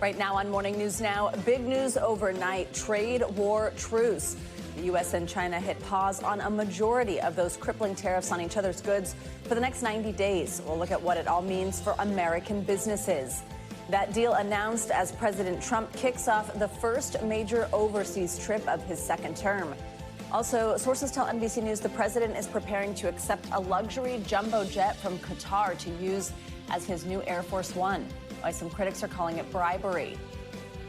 Right now on Morning News Now, big news overnight, trade war truce. The U.S. and China hit pause on a majority of those crippling tariffs on each other's goods for the next 90 days. We'll look at what it all means for American businesses. That deal announced as President Trump kicks off the first major overseas trip of his second term. Also, sources tell NBC News the president is preparing to accept a luxury jumbo jet from Qatar to use as his new Air Force One. Why some critics are calling it bribery.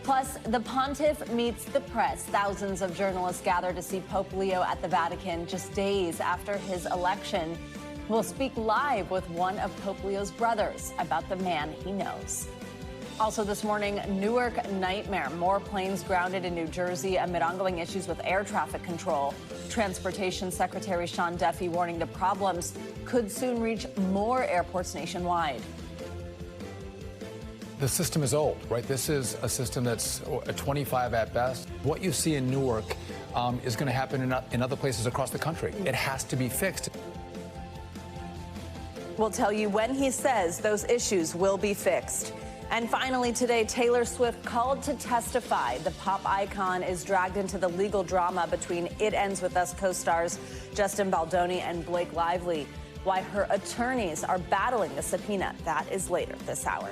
Plus, the pontiff meets the press. Thousands of journalists gather to see Pope Leo at the Vatican just days after his election. We'll speak live with one of Pope Leo's brothers about the man he knows. Also this morning, Newark nightmare. More planes grounded in New Jersey amid ongoing issues with air traffic control. Transportation Secretary Sean Duffy warning the problems could soon reach more airports nationwide. The system is old, right? This is a system that's a 25 at best. What you see in Newark is going to happen in other places across the country. It has to be fixed. We'll tell you when he says those issues will be fixed. And finally today, Taylor Swift called to testify. The pop icon is dragged into the legal drama between It Ends With Us co-stars Justin Baldoni and Blake Lively. Why her attorneys are battling the subpoena. That is later this hour.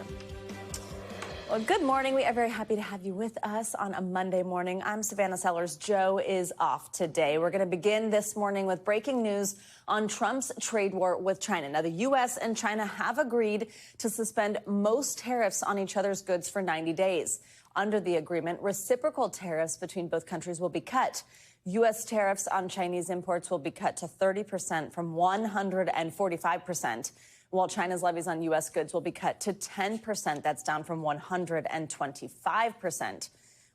Well, good morning. We are very happy to have you with us on a Monday morning. I'm Savannah Sellers. Joe is off today. We're going to begin this morning with breaking news on Trump's trade war with China. Now, the U.S. and China have agreed to suspend most tariffs on each other's goods for 90 days. Under the agreement, reciprocal tariffs between both countries will be cut. U.S. tariffs on Chinese imports will be cut to 30% from 145%. While China's levies on U.S. goods will be cut to 10%. That's down from 125%.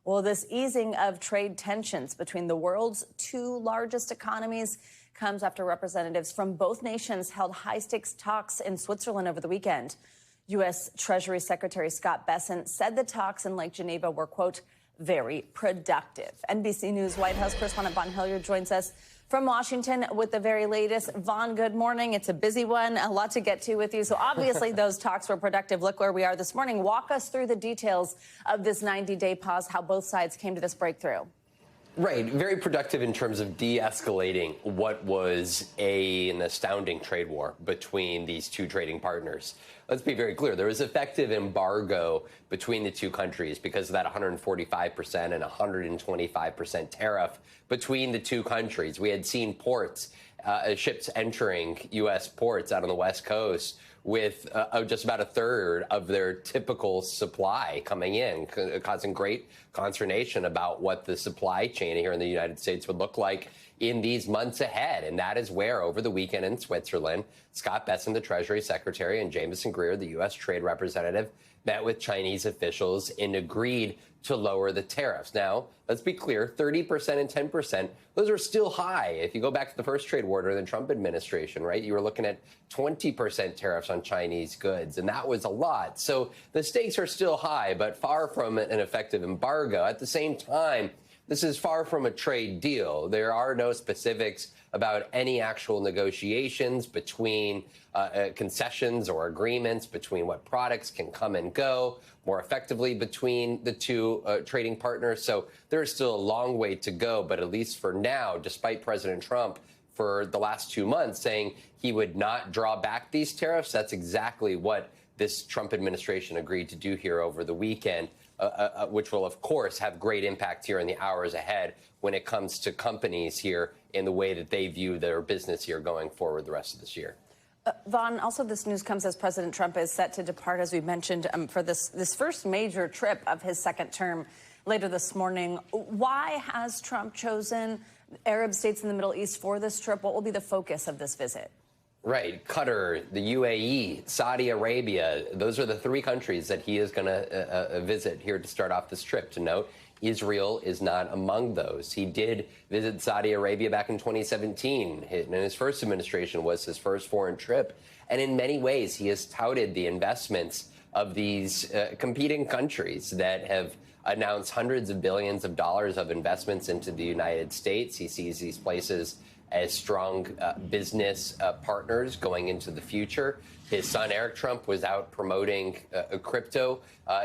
Well, this easing of trade tensions between the world's two largest economies comes after representatives from both nations held high-stakes talks in Switzerland over the weekend. U.S. Treasury Secretary Scott Bessent said the talks in Lake Geneva were, quote, very productive. NBC News White House correspondent Vaughn Hilliard joins us from Washington with the very latest. Vaughn, good morning. It's a busy one, a lot to get to with you. So obviously those talks were productive. Look where we are this morning. Walk us through the details of this 90-day pause, how both sides came to this breakthrough. Right. Very productive in terms of de-escalating what was an astounding trade war between these two trading partners. Let's be very clear. There was effective embargo between the two countries because of that 145% and 125% tariff between the two countries. We had seen ports, ships entering U.S. ports out on the West Coast with just about a third of their typical supply coming in, causing great consternation about what the supply chain here in the United States would look like in these months ahead. And that is where, over the weekend in Switzerland, Scott Bessent, the Treasury Secretary, and Jamieson Greer, the U.S. Trade Representative, met with Chinese officials and agreed to lower the tariffs. Now, let's be clear, 30% and 10%, those are still high. If you go back to the first trade war during the Trump administration, right, you were looking at 20% tariffs on Chinese goods, and that was a lot. So the stakes are still high, but far from an effective embargo. At the same time, this is far from a trade deal. There are no specifics about any actual negotiations between concessions or agreements between what products can come and go more effectively between the two trading partners. So there's still a long way to go. But at least for now, despite President Trump for the last 2 months saying he would not draw back these tariffs, that's exactly what this Trump administration agreed to do here over the weekend, which will, of course, have great impact here in the hours ahead when it comes to companies here in the way that they view their business here going forward the rest of this year. Vaughn, also this news comes as President Trump is set to depart, as we mentioned, for this first major trip of his second term later this morning. Why has Trump chosen Arab states in the Middle East for this trip? What will be the focus of this visit? Right. Qatar, the UAE, Saudi Arabia. Those are the three countries that he is going to visit here to start off this trip. To note, Israel is not among those. He did visit Saudi Arabia back in 2017. In his first administration was his first foreign trip. And in many ways, he has touted the investments of these competing countries that have announced hundreds of billions of dollars of investments into the United States. He sees these places as strong business partners going into the future. His son, Eric Trump, was out promoting crypto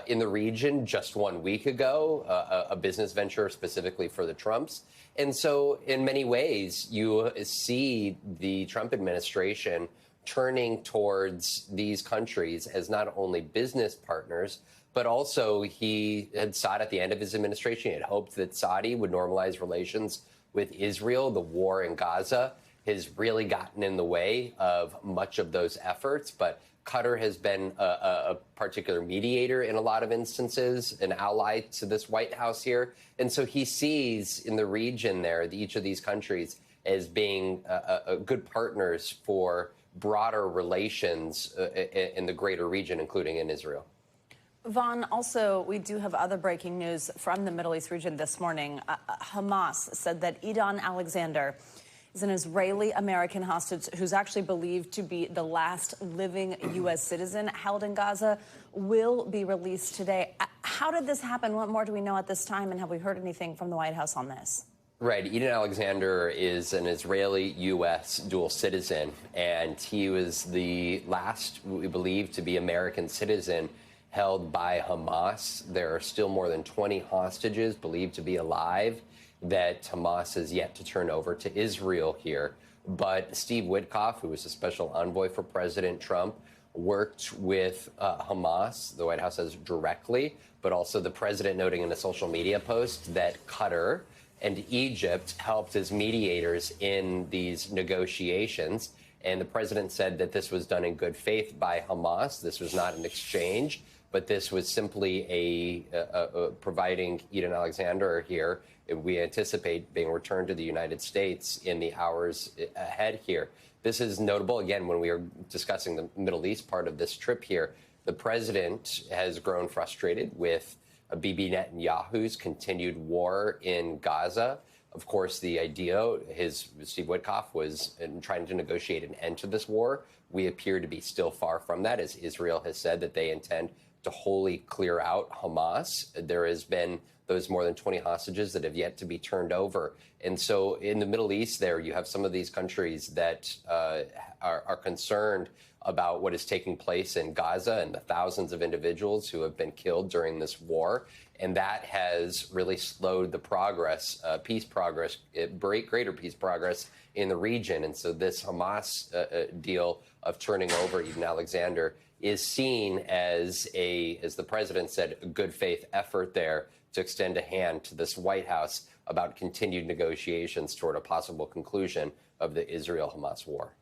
in the region just 1 week ago, a business venture specifically for the Trumps. And so in many ways, you see the Trump administration turning towards these countries as not only business partners, but also he had sought at the end of his administration, he had hoped that Saudi would normalize relations with Israel. The war in Gaza has really gotten in the way of much of those efforts, but Qatar has been a particular mediator in a lot of instances, an ally to this White House here. And so he sees in the region there, each of these countries as being good partners for broader relations in the greater region, including in Israel. Vaughn, also, we do have other breaking news from the Middle East region this morning. Hamas said that Idan Alexander is an Israeli-American hostage who's actually believed to be the last living U.S. citizen held in Gaza, will be released today. How did this happen? What more do we know at this time? And have we heard anything from the White House on this? Right. Idan Alexander is an Israeli-U.S. dual citizen, and he was the last, we believe, to be American citizen held by Hamas. There are still more than 20 hostages believed to be alive that Hamas has yet to turn over to Israel here. But Steve Witkoff, who was a special envoy for President Trump, worked with Hamas, the White House says directly, but also the president noting in a social media post that Qatar and Egypt helped as mediators in these negotiations. And the president said that this was done in good faith by Hamas. This was not an exchange, but this was simply a providing Idan Alexander here. We anticipate being returned to the United States in the hours ahead here. This is notable, again, when we are discussing the Middle East part of this trip here. The president has grown frustrated with Bibi Netanyahu's continued war in Gaza. Of course, the idea, Steve Witkoff was trying to negotiate an end to this war. We appear to be still far from that, as Israel has said that they intend to wholly clear out Hamas. There has been those more than 20 hostages that have yet to be turned over. And so in the Middle East there, you have some of these countries that are concerned about what is taking place in Gaza and the thousands of individuals who have been killed during this war. And that has really slowed the progress, peace progress, greater peace progress in the region. And so this Hamas deal of turning over Idan Alexander is seen as the president said, a good faith effort there to extend a hand to this White House about continued negotiations toward a possible conclusion of the Israel-Hamas war.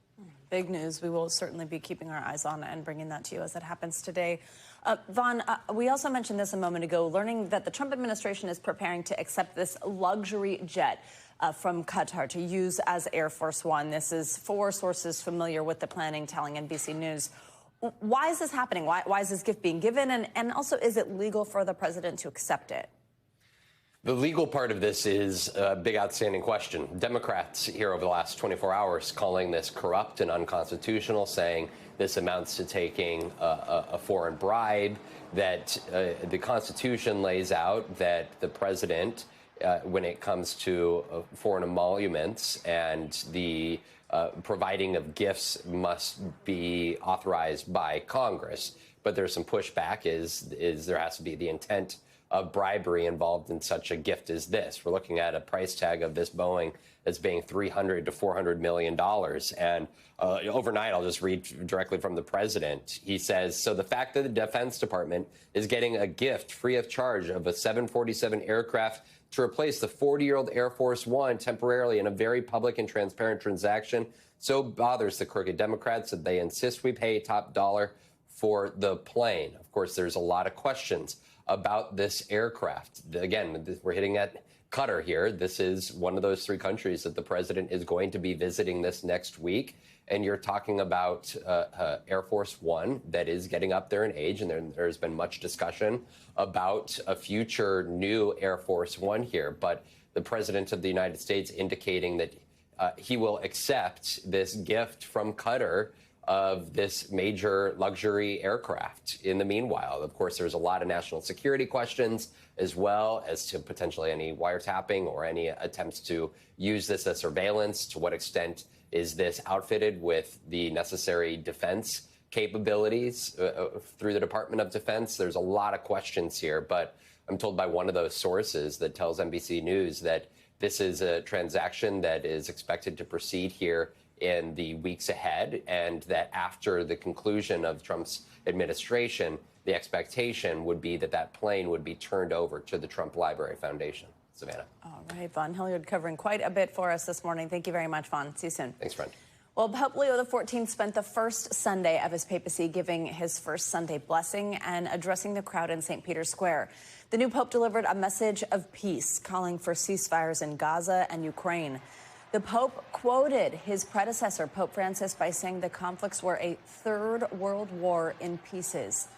Big news. We will certainly be keeping our eyes on it and bringing that to you as it happens today. Vaughn, we also mentioned this a moment ago, learning that the Trump administration is preparing to accept this luxury jet from Qatar to use as Air Force One. This is four sources familiar with the planning telling NBC News. Why is this happening? Why is this gift being given? And also, is it legal for the president to accept it? The legal part of this is a big outstanding question. Democrats here over the last 24 hours calling this corrupt and unconstitutional, saying this amounts to taking a foreign bribe, that the Constitution lays out that the president, when it comes to foreign emoluments and the providing of gifts, must be authorized by Congress. But there's some pushback is there has to be the intent of bribery involved in such a gift as this. We're looking at a price tag of this Boeing that's being $300 to $400 million. And overnight, I'll just read directly from the president. He says, so the fact that the Defense Department is getting a gift free of charge of a 747 aircraft to replace the 40-year-old Air Force One temporarily in a very public and transparent transaction so bothers the crooked Democrats that they insist we pay top dollar for the plane. Of course, there's a lot of questions about this aircraft. Again, we're hitting at Qatar here. This is one of those three countries that the president is going to be visiting this next week. And you're talking about Air Force One that is getting up there in age. And there's been much discussion about a future new Air Force One here. But the president of the United States indicating that he will accept this gift from Qatar of this major luxury aircraft. In the meanwhile, of course, there's a lot of national security questions, as well as to potentially any wiretapping or any attempts to use this as surveillance. To what extent is this outfitted with the necessary defense capabilities through the Department of Defense? There's a lot of questions here, but I'm told by one of those sources that tells NBC News that this is a transaction that is expected to proceed here in the weeks ahead, and that after the conclusion of Trump's administration, the expectation would be that that plane would be turned over to the Trump Library Foundation. Savannah. All right, Vaughn Hilliard covering quite a bit for us this morning. Thank you very much, Vaughn. See you soon. Thanks, friend. Well, Pope Leo XIV spent the first Sunday of his papacy giving his first Sunday blessing and addressing the crowd in St. Peter's Square. The new pope delivered a message of peace, calling for ceasefires in Gaza and Ukraine. The Pope quoted his predecessor, Pope Francis, by saying the conflicts were a third world war in pieces.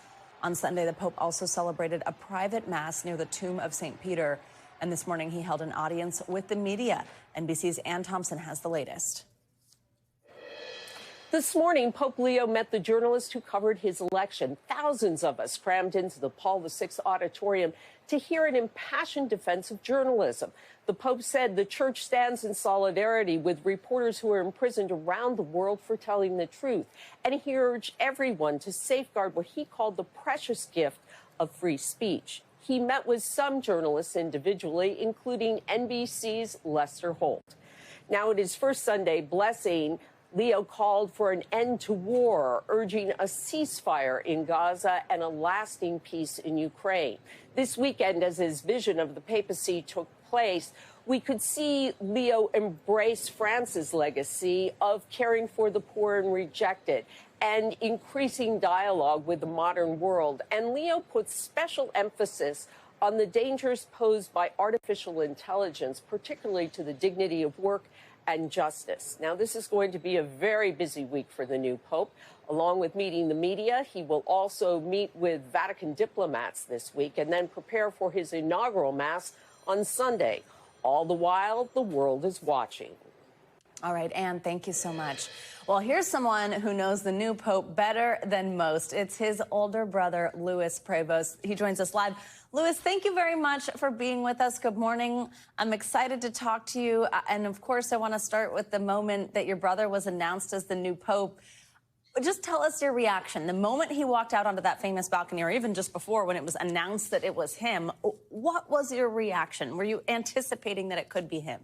On Sunday, the Pope also celebrated a private mass near the tomb of St. Peter. And this morning, he held an audience with the media. NBC's Ann Thompson has the latest. This morning, Pope Leo met the journalists who covered his election. Thousands of us crammed into the Paul VI auditorium to hear an impassioned defense of journalism. The Pope said the church stands in solidarity with reporters who are imprisoned around the world for telling the truth. And he urged everyone to safeguard what he called the precious gift of free speech. He met with some journalists individually, including NBC's Lester Holt. Now, at his first Sunday blessing, Leo called for an end to war, urging a ceasefire in Gaza and a lasting peace in Ukraine. This weekend, as his vision of the papacy took place, we could see Leo embrace France's legacy of caring for the poor and rejected and increasing dialogue with the modern world. And Leo put special emphasis on the dangers posed by artificial intelligence, particularly to the dignity of work and justice. Now, this is going to be a very busy week for the new pope. Along with meeting the media, he will also meet with Vatican diplomats this week and then prepare for his inaugural mass on Sunday. All the while, the world is watching. All right, Ann, thank you so much. Well, here's someone who knows the new pope better than most. It's his older brother, Luis Prevost. He joins us live. Luis, thank you very much for being with us. Good morning. I'm excited to talk to you. And of course, I want to start with the moment that your brother was announced as the new pope. Just tell us your reaction. The moment he walked out onto that famous balcony, or even just before when it was announced that it was him, what was your reaction? Were you anticipating that it could be him?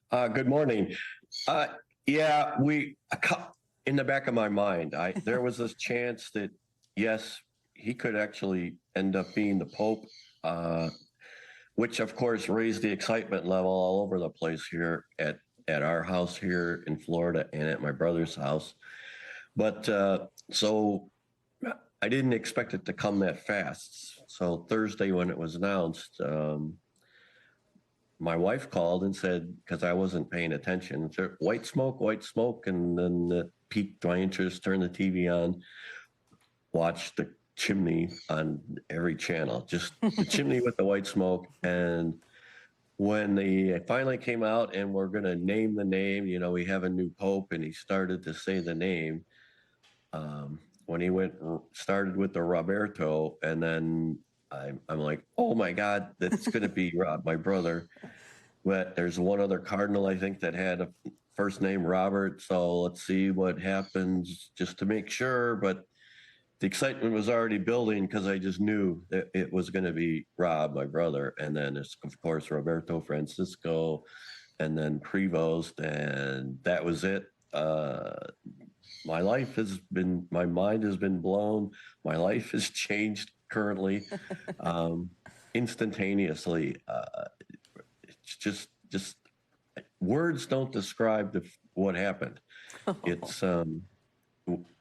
Good morning. Yeah, in the back of my mind, there was this chance that, yes, he could actually end up being the Pope, which, of course, raised the excitement level all over the place here at our house here in Florida and at my brother's house. But so I didn't expect it to come that fast. So Thursday when it was announced, my wife called and said, because I wasn't paying attention, said, white smoke, and then it piqued my interest, turned the TV on, watched the chimney on every channel, just the chimney with the white smoke. And when they finally came out and we're going to name the name, you know, we have a new pope, and he started to say the name. When he started with the Roberto, and then I'm like, oh my God, that's going to be Rob, my brother. But there's one other cardinal, I think, that had a first name Robert. So let's see what happens just to make sure. But the excitement was already building because I just knew that it was going to be Rob, my brother. And then it's, of course, Roberto Francisco, and then Prevost. And that was it. My mind has been blown. My life has changed currently, instantaneously. It's just words don't describe what happened. It's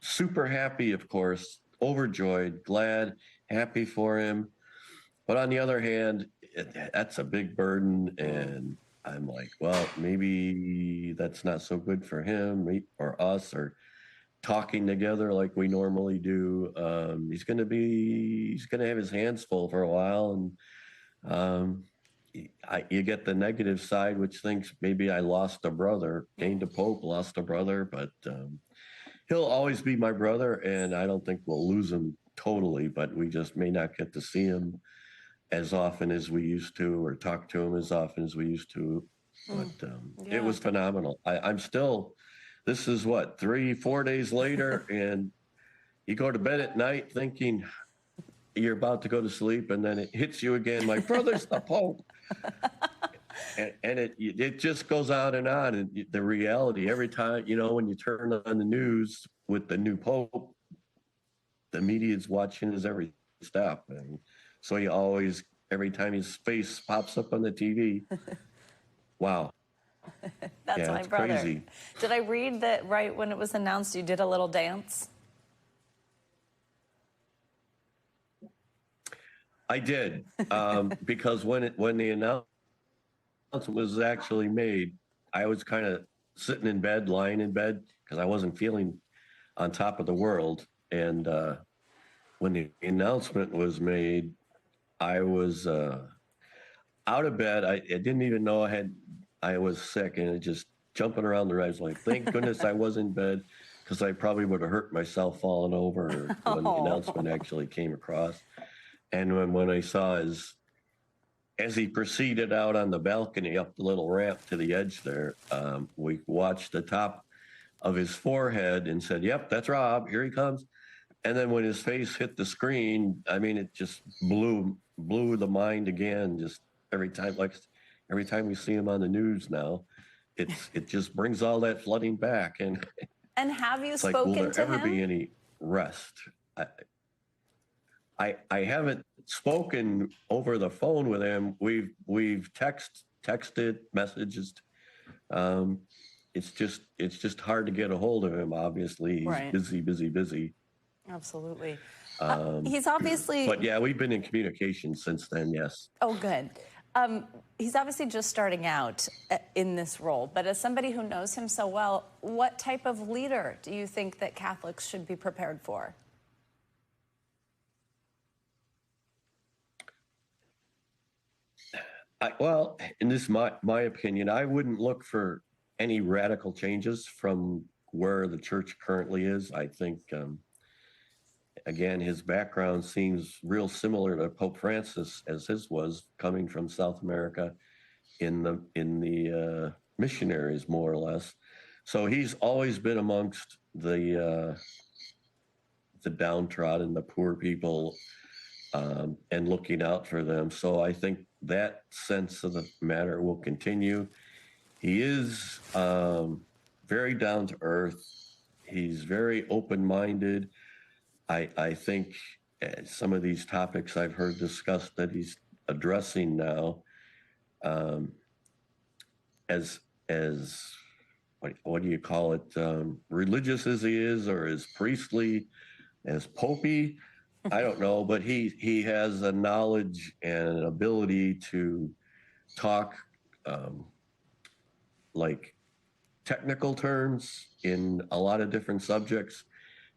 super happy, of course, overjoyed, glad, happy for him. But on the other hand, that's a big burden. And I'm like, well, maybe that's not so good for him or us, or talking together like we normally do. He's going to have his hands full for a while. And you get the negative side, which thinks maybe I lost a brother, gained a pope, lost a brother. But he'll always be my brother, and I don't think we'll lose him totally, but we just may not get to see him as often as we used to, or talk to him as often as we used to. But it was phenomenal. I'm still, this is what, 3-4 days later, and you go to bed at night thinking you're about to go to sleep, and then it hits you again. My brother's the Pope. And it just goes on. And the reality, every time, when you turn on the news with the new Pope, the media's watching his every step. And so you always, every time his face pops up on the TV, wow. That's my brother. Crazy. Did I read that right when it was announced you did a little dance? I did, because when the announcement was actually made, I was kind of lying in bed, because I wasn't feeling on top of the world. And when the announcement was made, I was out of bed. I didn't even know I was sick, and just jumping around the room. I was like, thank goodness I was in bed, because I probably would have hurt myself falling over when the announcement actually came across. And when I saw as he proceeded out on the balcony up the little ramp to the edge there, we watched the top of his forehead and said, yep, that's Rob, here he comes. And then when his face hit the screen, I mean, it just blew the mind again. Just every time we see him on the news now, it just brings all that flooding back. And have you spoken will there to ever him? be any rest? I haven't spoken over the phone with him. We've texted messages. It's just hard to get a hold of him. Obviously, he's busy. Absolutely. He's obviously. But yeah, we've been in communication since then. Yes. Oh, good. He's obviously just starting out in this role. But as somebody who knows him so well, what type of leader do you think that Catholics should be prepared for? Well, in this my opinion, I wouldn't look for any radical changes from where the church currently is. I think, again, his background seems real similar to Pope Francis, as his was, coming from South America in the missionaries, more or less. So he's always been amongst the downtrodden, the poor people, and looking out for them. So I think that sense of the matter will continue. He is very down to earth. He's very open-minded. I think some of these topics I've heard discussed that he's addressing now, as what do you call it? Religious as he is, or as priestly, as popey, I don't know, but he has a knowledge and an ability to talk like technical terms in a lot of different subjects,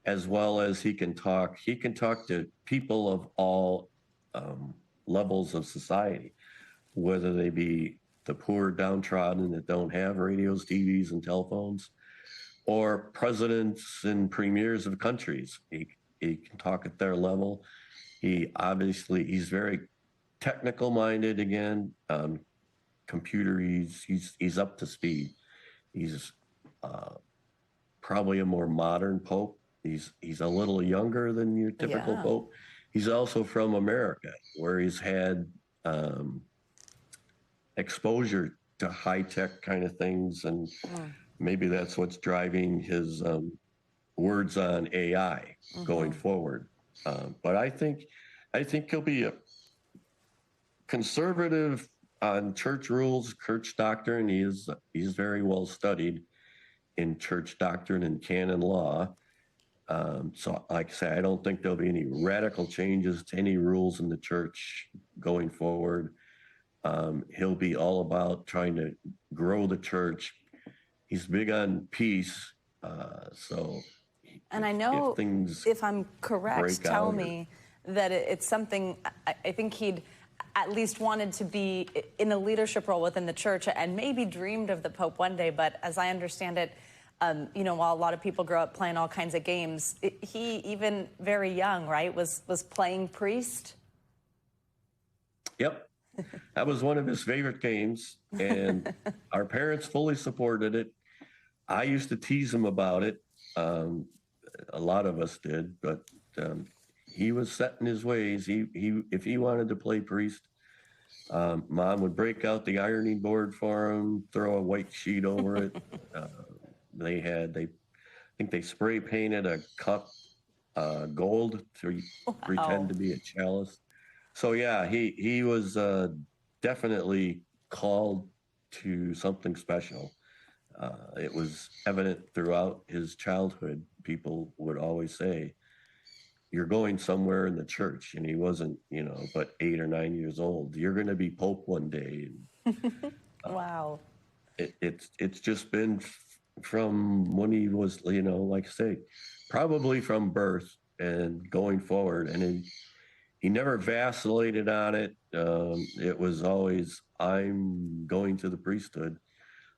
as well as he can talk to people of all levels of society, whether they be the poor downtrodden that don't have radios, TVs, and telephones, or presidents and premiers of countries. He can talk at their level. He's very technical minded again. Computer, he's up to speed. He's probably a more modern pope. He's a little younger than your typical pope. He's also from America, where he's had exposure to high tech kind of things, and maybe that's what's driving his words on AI going forward. But I think he'll be a conservative on church rules, church doctrine. He's very well studied in church doctrine and canon law. So like I say, I don't think there'll be any radical changes to any rules in the church going forward. He'll be all about trying to grow the church. He's big on peace. And I know, if I'm correct, tell me that it's something, I think he'd at least wanted to be in a leadership role within the church and maybe dreamed of the Pope one day. But as I understand it, While a lot of people grow up playing all kinds of games, he, even very young, right, was playing priest. Yep. That was one of his favorite games, and our parents fully supported it. I used to tease him about it. A lot of us did, but he was set in his ways. He if he wanted to play priest, Mom would break out the ironing board for him, throw a white sheet over it. I think they spray painted a cup gold to pretend to be a chalice. So yeah, he was definitely called to something special. It was evident throughout his childhood. People would always say, "You're going somewhere in the church," and he wasn't, but 8 or 9 years old. "You're going to be Pope one day." Wow. It's just been from when he was, like I say, probably from birth and going forward, and he never vacillated on it. It was always, "I'm going to the priesthood."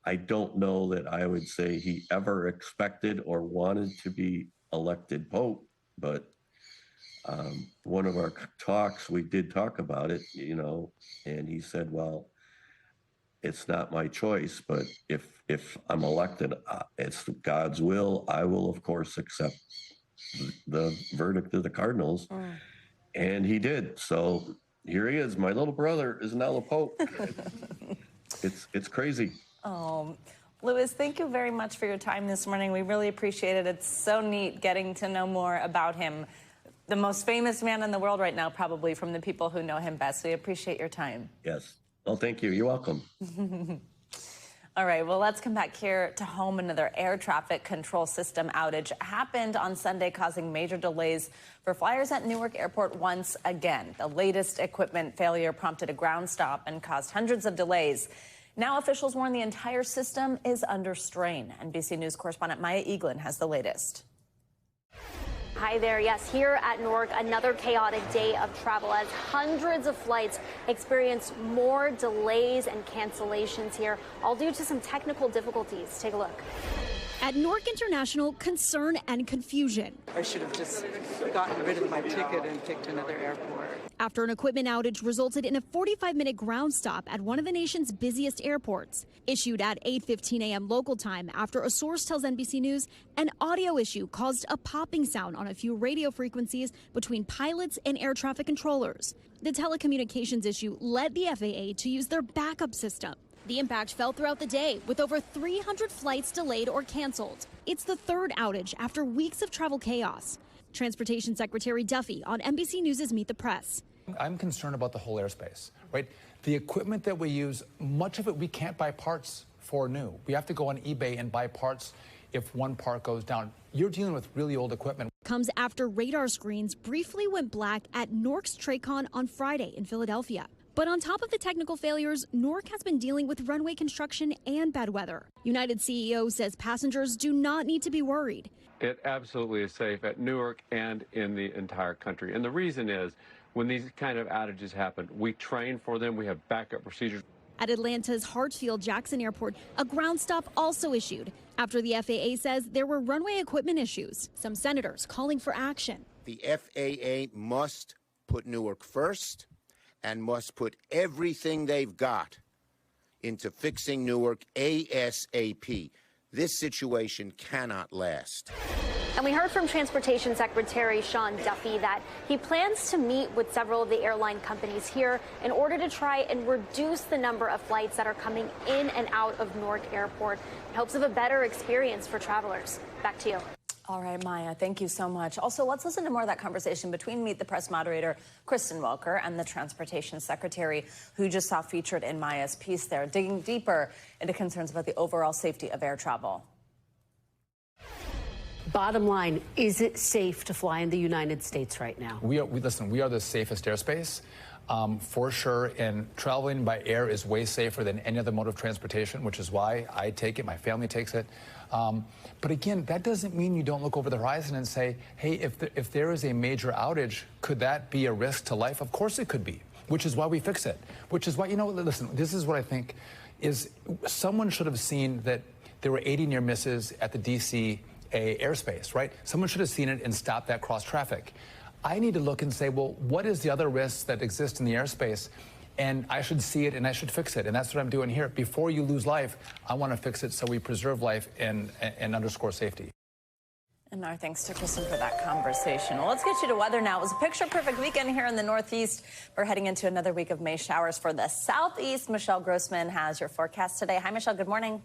I don't know that I would say he ever expected or wanted to be elected Pope, but one of our talks, we did talk about it, and he said, "Well, it's not my choice, but if I'm elected, it's God's will. I will, of course, accept the verdict of the Cardinals." And he did. So here he is. My little brother is now the Pope. It's crazy. Oh, Louis, thank you very much for your time this morning. We really appreciate it. It's so neat getting to know more about him. The most famous man in the world right now, probably, from the people who know him best. We appreciate your time. Yes. Well, thank you. You're welcome. All right, well, let's come back here to home. Another air traffic control system outage happened on Sunday, causing major delays for flyers at Newark Airport once again. The latest equipment failure prompted a ground stop and caused hundreds of delays. Now officials warn the entire system is under strain. NBC News correspondent Maya Eaglin has the latest. Hi there. Yes, here at Newark, another chaotic day of travel as hundreds of flights experienced more delays and cancellations here, all due to some technical difficulties. Take a look. At Newark International, concern and confusion. I should have just gotten rid of my ticket and picked another airport. After an equipment outage resulted in a 45-minute ground stop at one of the nation's busiest airports. Issued at 8:15 a.m. local time after a source tells NBC News an audio issue caused a popping sound on a few radio frequencies between pilots and air traffic controllers. The telecommunications issue led the FAA to use their backup system. The impact fell throughout the day, with over 300 flights delayed or canceled. It's the third outage after weeks of travel chaos. Transportation Secretary Duffy on NBC News' Meet the Press. I'm concerned about the whole airspace, right? The equipment that we use, much of it we can't buy parts for new. We have to go on eBay and buy parts if one part goes down. You're dealing with really old equipment. Comes after radar screens briefly went black at Newark's TRACON on Friday in Philadelphia. But on top of the technical failures, Newark has been dealing with runway construction and bad weather. United CEO says passengers do not need to be worried. It absolutely is safe at Newark and in the entire country. And the reason is, when these kind of outages happen, we train for them. We have backup procedures. At Atlanta's Hartsfield-Jackson Airport, a ground stop also issued after the FAA says there were runway equipment issues. Some senators calling for action. The FAA must put Newark first and must put everything they've got into fixing Newark ASAP. This situation cannot last. And we heard from Transportation Secretary Sean Duffy that he plans to meet with several of the airline companies here in order to try and reduce the number of flights that are coming in and out of Newark Airport in hopes of a better experience for travelers. Back to you. All right, Maya, thank you so much. Also, let's listen to more of that conversation between Meet the Press moderator Kristen Welker and the Transportation Secretary, who just saw featured in Maya's piece there, digging deeper into concerns about the overall safety of air travel. Bottom line, is it safe to fly in the United States right now? We are the safest airspace. For sure, and traveling by air is way safer than any other mode of transportation, which is why I take it, my family takes it. But again, that doesn't mean you don't look over the horizon and say, hey, if there is a major outage, could that be a risk to life? Of course it could be, which is why we fix it, which is why, listen, this is what I think is someone should have seen that there were 80 near misses at the DCA airspace, right? Someone should have seen it and stopped that cross traffic. I need to look and say, well, what is the other risks that exist in the airspace? And I should see it and I should fix it. And that's what I'm doing here. Before you lose life, I want to fix it so we preserve life and underscore safety. And our thanks to Kristen for that conversation. Well, let's get you to weather now. It was a picture-perfect weekend here in the Northeast. We're heading into another week of May showers for the Southeast. Michelle Grossman has your forecast today. Hi, Michelle. Good morning.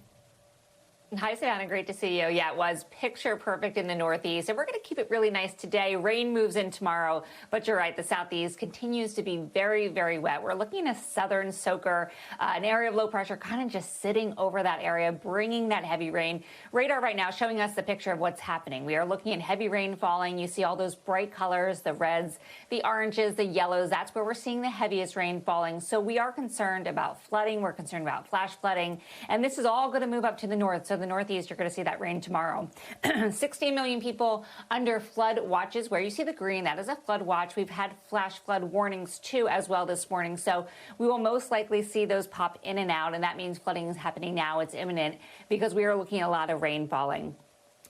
Hi, Savannah. Great to see you. Yeah, it was picture perfect in the Northeast. And we're going to keep it really nice today. Rain moves in tomorrow. But you're right, the Southeast continues to be very, very wet. We're looking at a southern soaker, an area of low pressure kind of just sitting over that area, bringing that heavy rain. Radar right now showing us the picture of what's happening. We are looking at heavy rain falling. You see all those bright colors, the reds, the oranges, the yellows. That's where we're seeing the heaviest rain falling. So we are concerned about flooding. We're concerned about flash flooding. And this is all going to move up to the north. So the Northeast, you're going to see that rain tomorrow. 16 million people under flood watches. Where you see the green, that is a flood watch. We've had flash flood warnings too as well this morning. So we will most likely see those pop in and out. And that means flooding is happening now. It's imminent because we are looking at a lot of rain falling.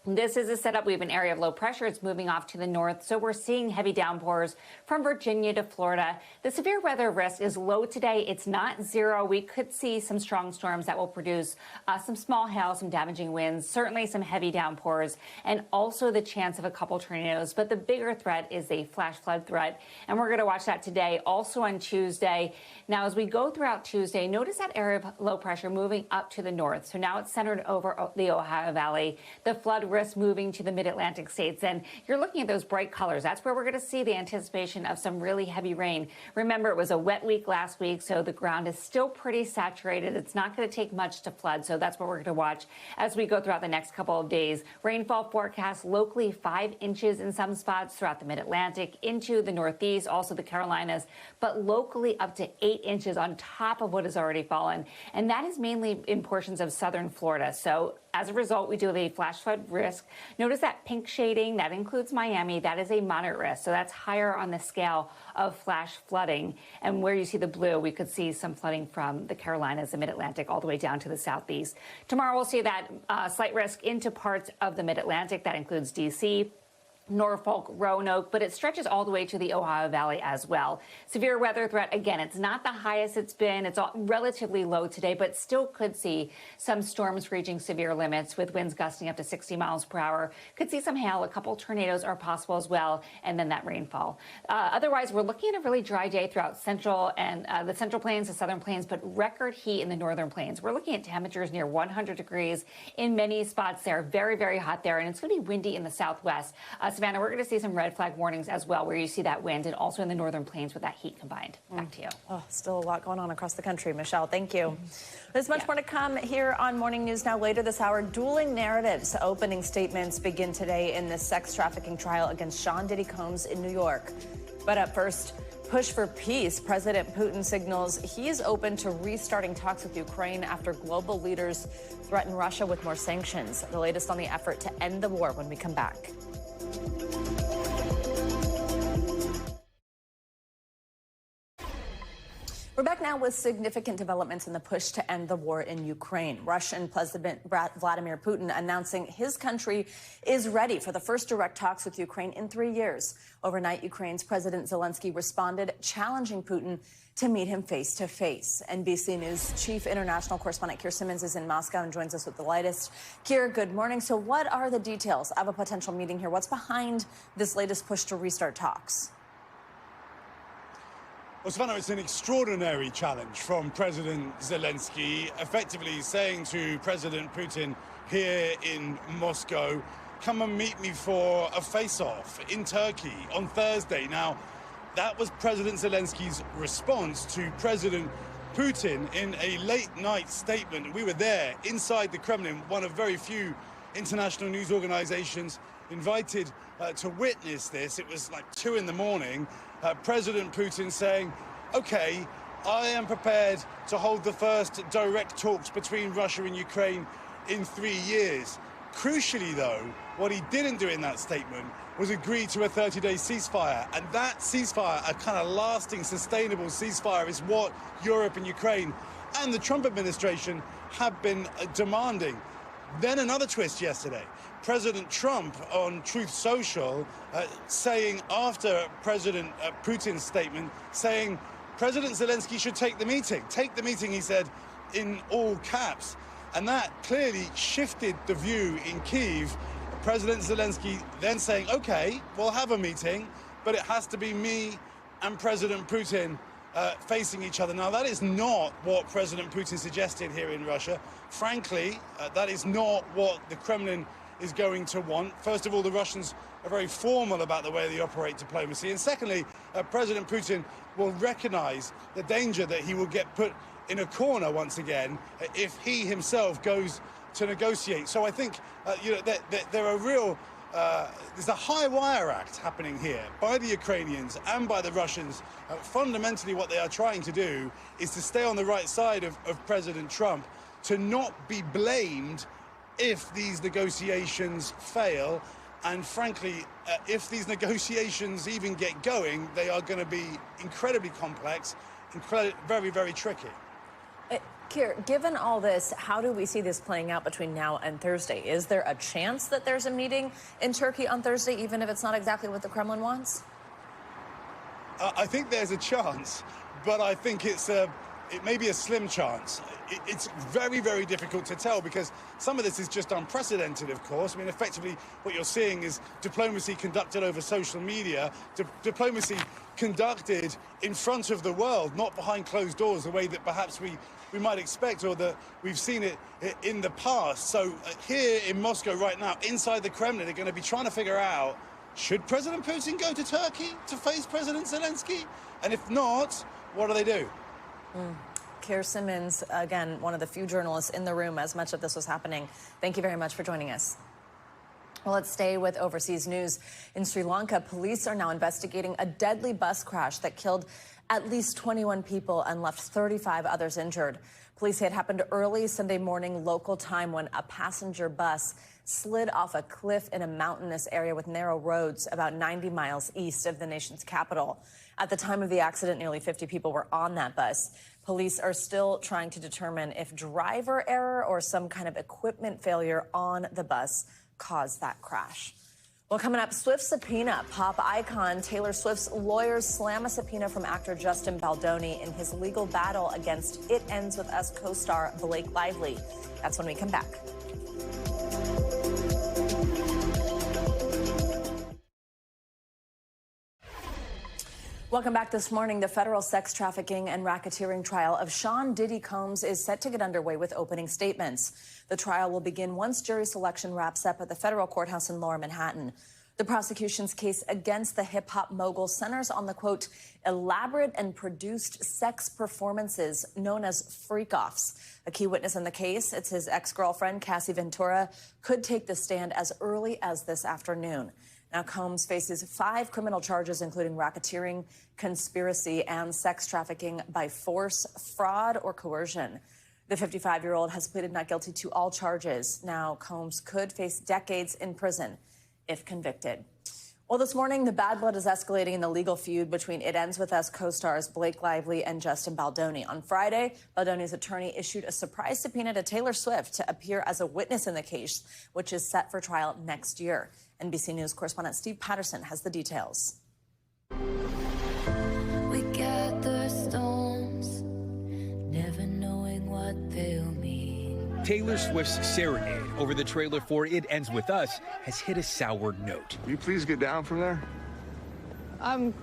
This is a setup. We have an area of low pressure. It's moving off to the north. So we're seeing heavy downpours from Virginia to Florida. The severe weather risk is low today. It's not zero. We could see some strong storms that will produce some small hail, some damaging winds, certainly some heavy downpours, and also the chance of a couple tornadoes. But the bigger threat is a flash flood threat. And we're going to watch that today, also on Tuesday. Now, as we go throughout Tuesday, notice that area of low pressure moving up to the north. So now it's centered over the Ohio Valley. The flood risk moving to the mid-Atlantic states. And you're looking at those bright colors. That's where we're going to see the anticipation of some really heavy rain. Remember, it was a wet week last week, so the ground is still pretty saturated. It's not going to take much to flood. So that's what we're going to watch as we go throughout the next couple of days. Rainfall forecast locally 5 inches in some spots throughout the mid-Atlantic into the Northeast, also the Carolinas, but locally up to 8 inches on top of what has already fallen. And that is mainly in portions of southern Florida. So as a result, we do have a flash flood risk. Notice that pink shading, that includes Miami. That is a moderate risk. So that's higher on the scale of flash flooding. And where you see the blue, we could see some flooding from the Carolinas, the mid-Atlantic, all the way down to the southeast. Tomorrow, we'll see that slight risk into parts of the mid-Atlantic. That includes D.C., Norfolk, Roanoke, but it stretches all the way to the Ohio Valley as well. Severe weather threat, again, it's not the highest it's been. It's relatively low today, but still could see some storms reaching severe limits with winds gusting up to 60 miles per hour. Could see some hail. A couple tornadoes are possible as well, and then that rainfall. Otherwise, we're looking at a really dry day throughout central and the central plains, the southern plains, but record heat in the northern plains. We're looking at temperatures near 100 degrees in many spots there. Very, very hot there, and it's going to be windy in the southwest. Savannah, we're going to see some red flag warnings as well, where you see that wind, and also in the northern plains with that heat combined. Back to you. Oh, still a lot going on across the country, Michelle. Thank you. There's much more to come here on Morning News Now. Later this hour, dueling narratives. Opening statements begin today in the sex trafficking trial against Sean Diddy Combs in New York. But up first, push for peace. President Putin signals he is open to restarting talks with Ukraine after global leaders threaten Russia with more sanctions. The latest on the effort to end the war when we come back. We're back now with significant developments in the push to end the war in Ukraine. Russian President Vladimir Putin announcing his country is ready for the first direct talks with Ukraine in 3 years. Overnight, Ukraine's President Zelensky responded, challenging Putin to meet him face to face. NBC News chief international correspondent Keir Simmons is in Moscow and joins us with the latest. Keir, good morning. So what are the details of a potential meeting here? What's behind this latest push to restart talks? Well, Savannah, it's an extraordinary challenge from President Zelensky, effectively saying to President Putin here in Moscow, come and meet me for a face-off in Turkey on Thursday. Now, that was President Zelensky's response to President Putin in a late-night statement. We were there inside the Kremlin, one of very few international news organizations invited to witness this. It was like 2 in the morning. President Putin saying, OK, I am prepared to hold the first direct talks between Russia and Ukraine in 3 years. Crucially, though, what he didn't do in that statement was agree to a 30-day ceasefire. And that ceasefire, a kind of lasting, sustainable ceasefire, is what Europe and Ukraine and the Trump administration have been demanding. Then another twist yesterday. President Trump on Truth Social saying after President Putin's statement, saying President Zelensky should take the meeting. Take the meeting, he said, in all caps. And that clearly shifted the view in Kyiv. President Zelensky then saying, okay, we'll have a meeting, but it has to be me and President Putin facing each other. Now, that is not what President Putin suggested here in Russia. Frankly, that is not what the Kremlin is going to want. First of all, the Russians are very formal about the way they operate diplomacy. And secondly, President Putin will recognize the danger that he will get put in a corner once again if he himself goes to negotiate. So I think there are real there's a high wire act happening here by the Ukrainians and by the Russians. Fundamentally, what they are trying to do is to stay on the right side of President Trump, to not be blamed if these negotiations fail. And frankly, if these negotiations even get going, they are going to be incredibly complex, very, very tricky. Keir, given all this, how do we see this playing out between now and Thursday? Is there a chance that there's a meeting in Turkey on Thursday, even if it's not exactly what the Kremlin wants? I think there's a chance, but I think it may be a slim chance. It's very, very difficult to tell because some of this is just unprecedented, of course. I mean, effectively, what you're seeing is diplomacy conducted over social media, diplomacy conducted in front of the world, not behind closed doors, the way that perhaps we might expect or that we've seen it in the past. So here in Moscow right now, inside the Kremlin, they're going to be trying to figure out, should President Putin go to Turkey to face President Zelensky? And if not, what do they do? Keir Simmons, again, one of the few journalists in the room as much of this was happening. Thank you very much for joining us. Well, let's stay with overseas news. In Sri Lanka, police are now investigating a deadly bus crash that killed at least 21 people and left 35 others injured. Police say it happened early Sunday morning local time when a passenger bus slid off a cliff in a mountainous area with narrow roads about 90 miles east of the nation's capital. At the time of the accident, nearly 50 people were on that bus. Police are still trying to determine if driver error or some kind of equipment failure on the bus caused that crash. Well, coming up, Swift subpoena. Pop icon Taylor Swift's lawyers slam a subpoena from actor Justin Baldoni in his legal battle against It Ends With Us co-star Blake Lively. That's when we come back. Welcome back this morning. The federal sex trafficking and racketeering trial of Sean Diddy Combs is set to get underway with opening statements. The trial will begin once jury selection wraps up at the federal courthouse in Lower Manhattan. The prosecution's case against the hip-hop mogul centers on the, quote, elaborate and produced sex performances known as freak-offs. A key witness in the case, it's his ex-girlfriend, Cassie Ventura, could take the stand as early as this afternoon. Now, Combs faces 5 criminal charges, including racketeering, conspiracy, and sex trafficking by force, fraud, or coercion. The 55-year-old has pleaded not guilty to all charges. Now, Combs could face decades in prison if convicted. Well, this morning, the bad blood is escalating in the legal feud between It Ends With Us co-stars Blake Lively and Justin Baldoni. On Friday, Baldoni's attorney issued a surprise subpoena to Taylor Swift to appear as a witness in the case, which is set for trial next year. NBC News correspondent Steve Patterson has the details. We gather storms, never knowing what they'll mean. Taylor Swift's serenade over the trailer for It Ends With Us has hit a sour note. Will you please get down from there? I'm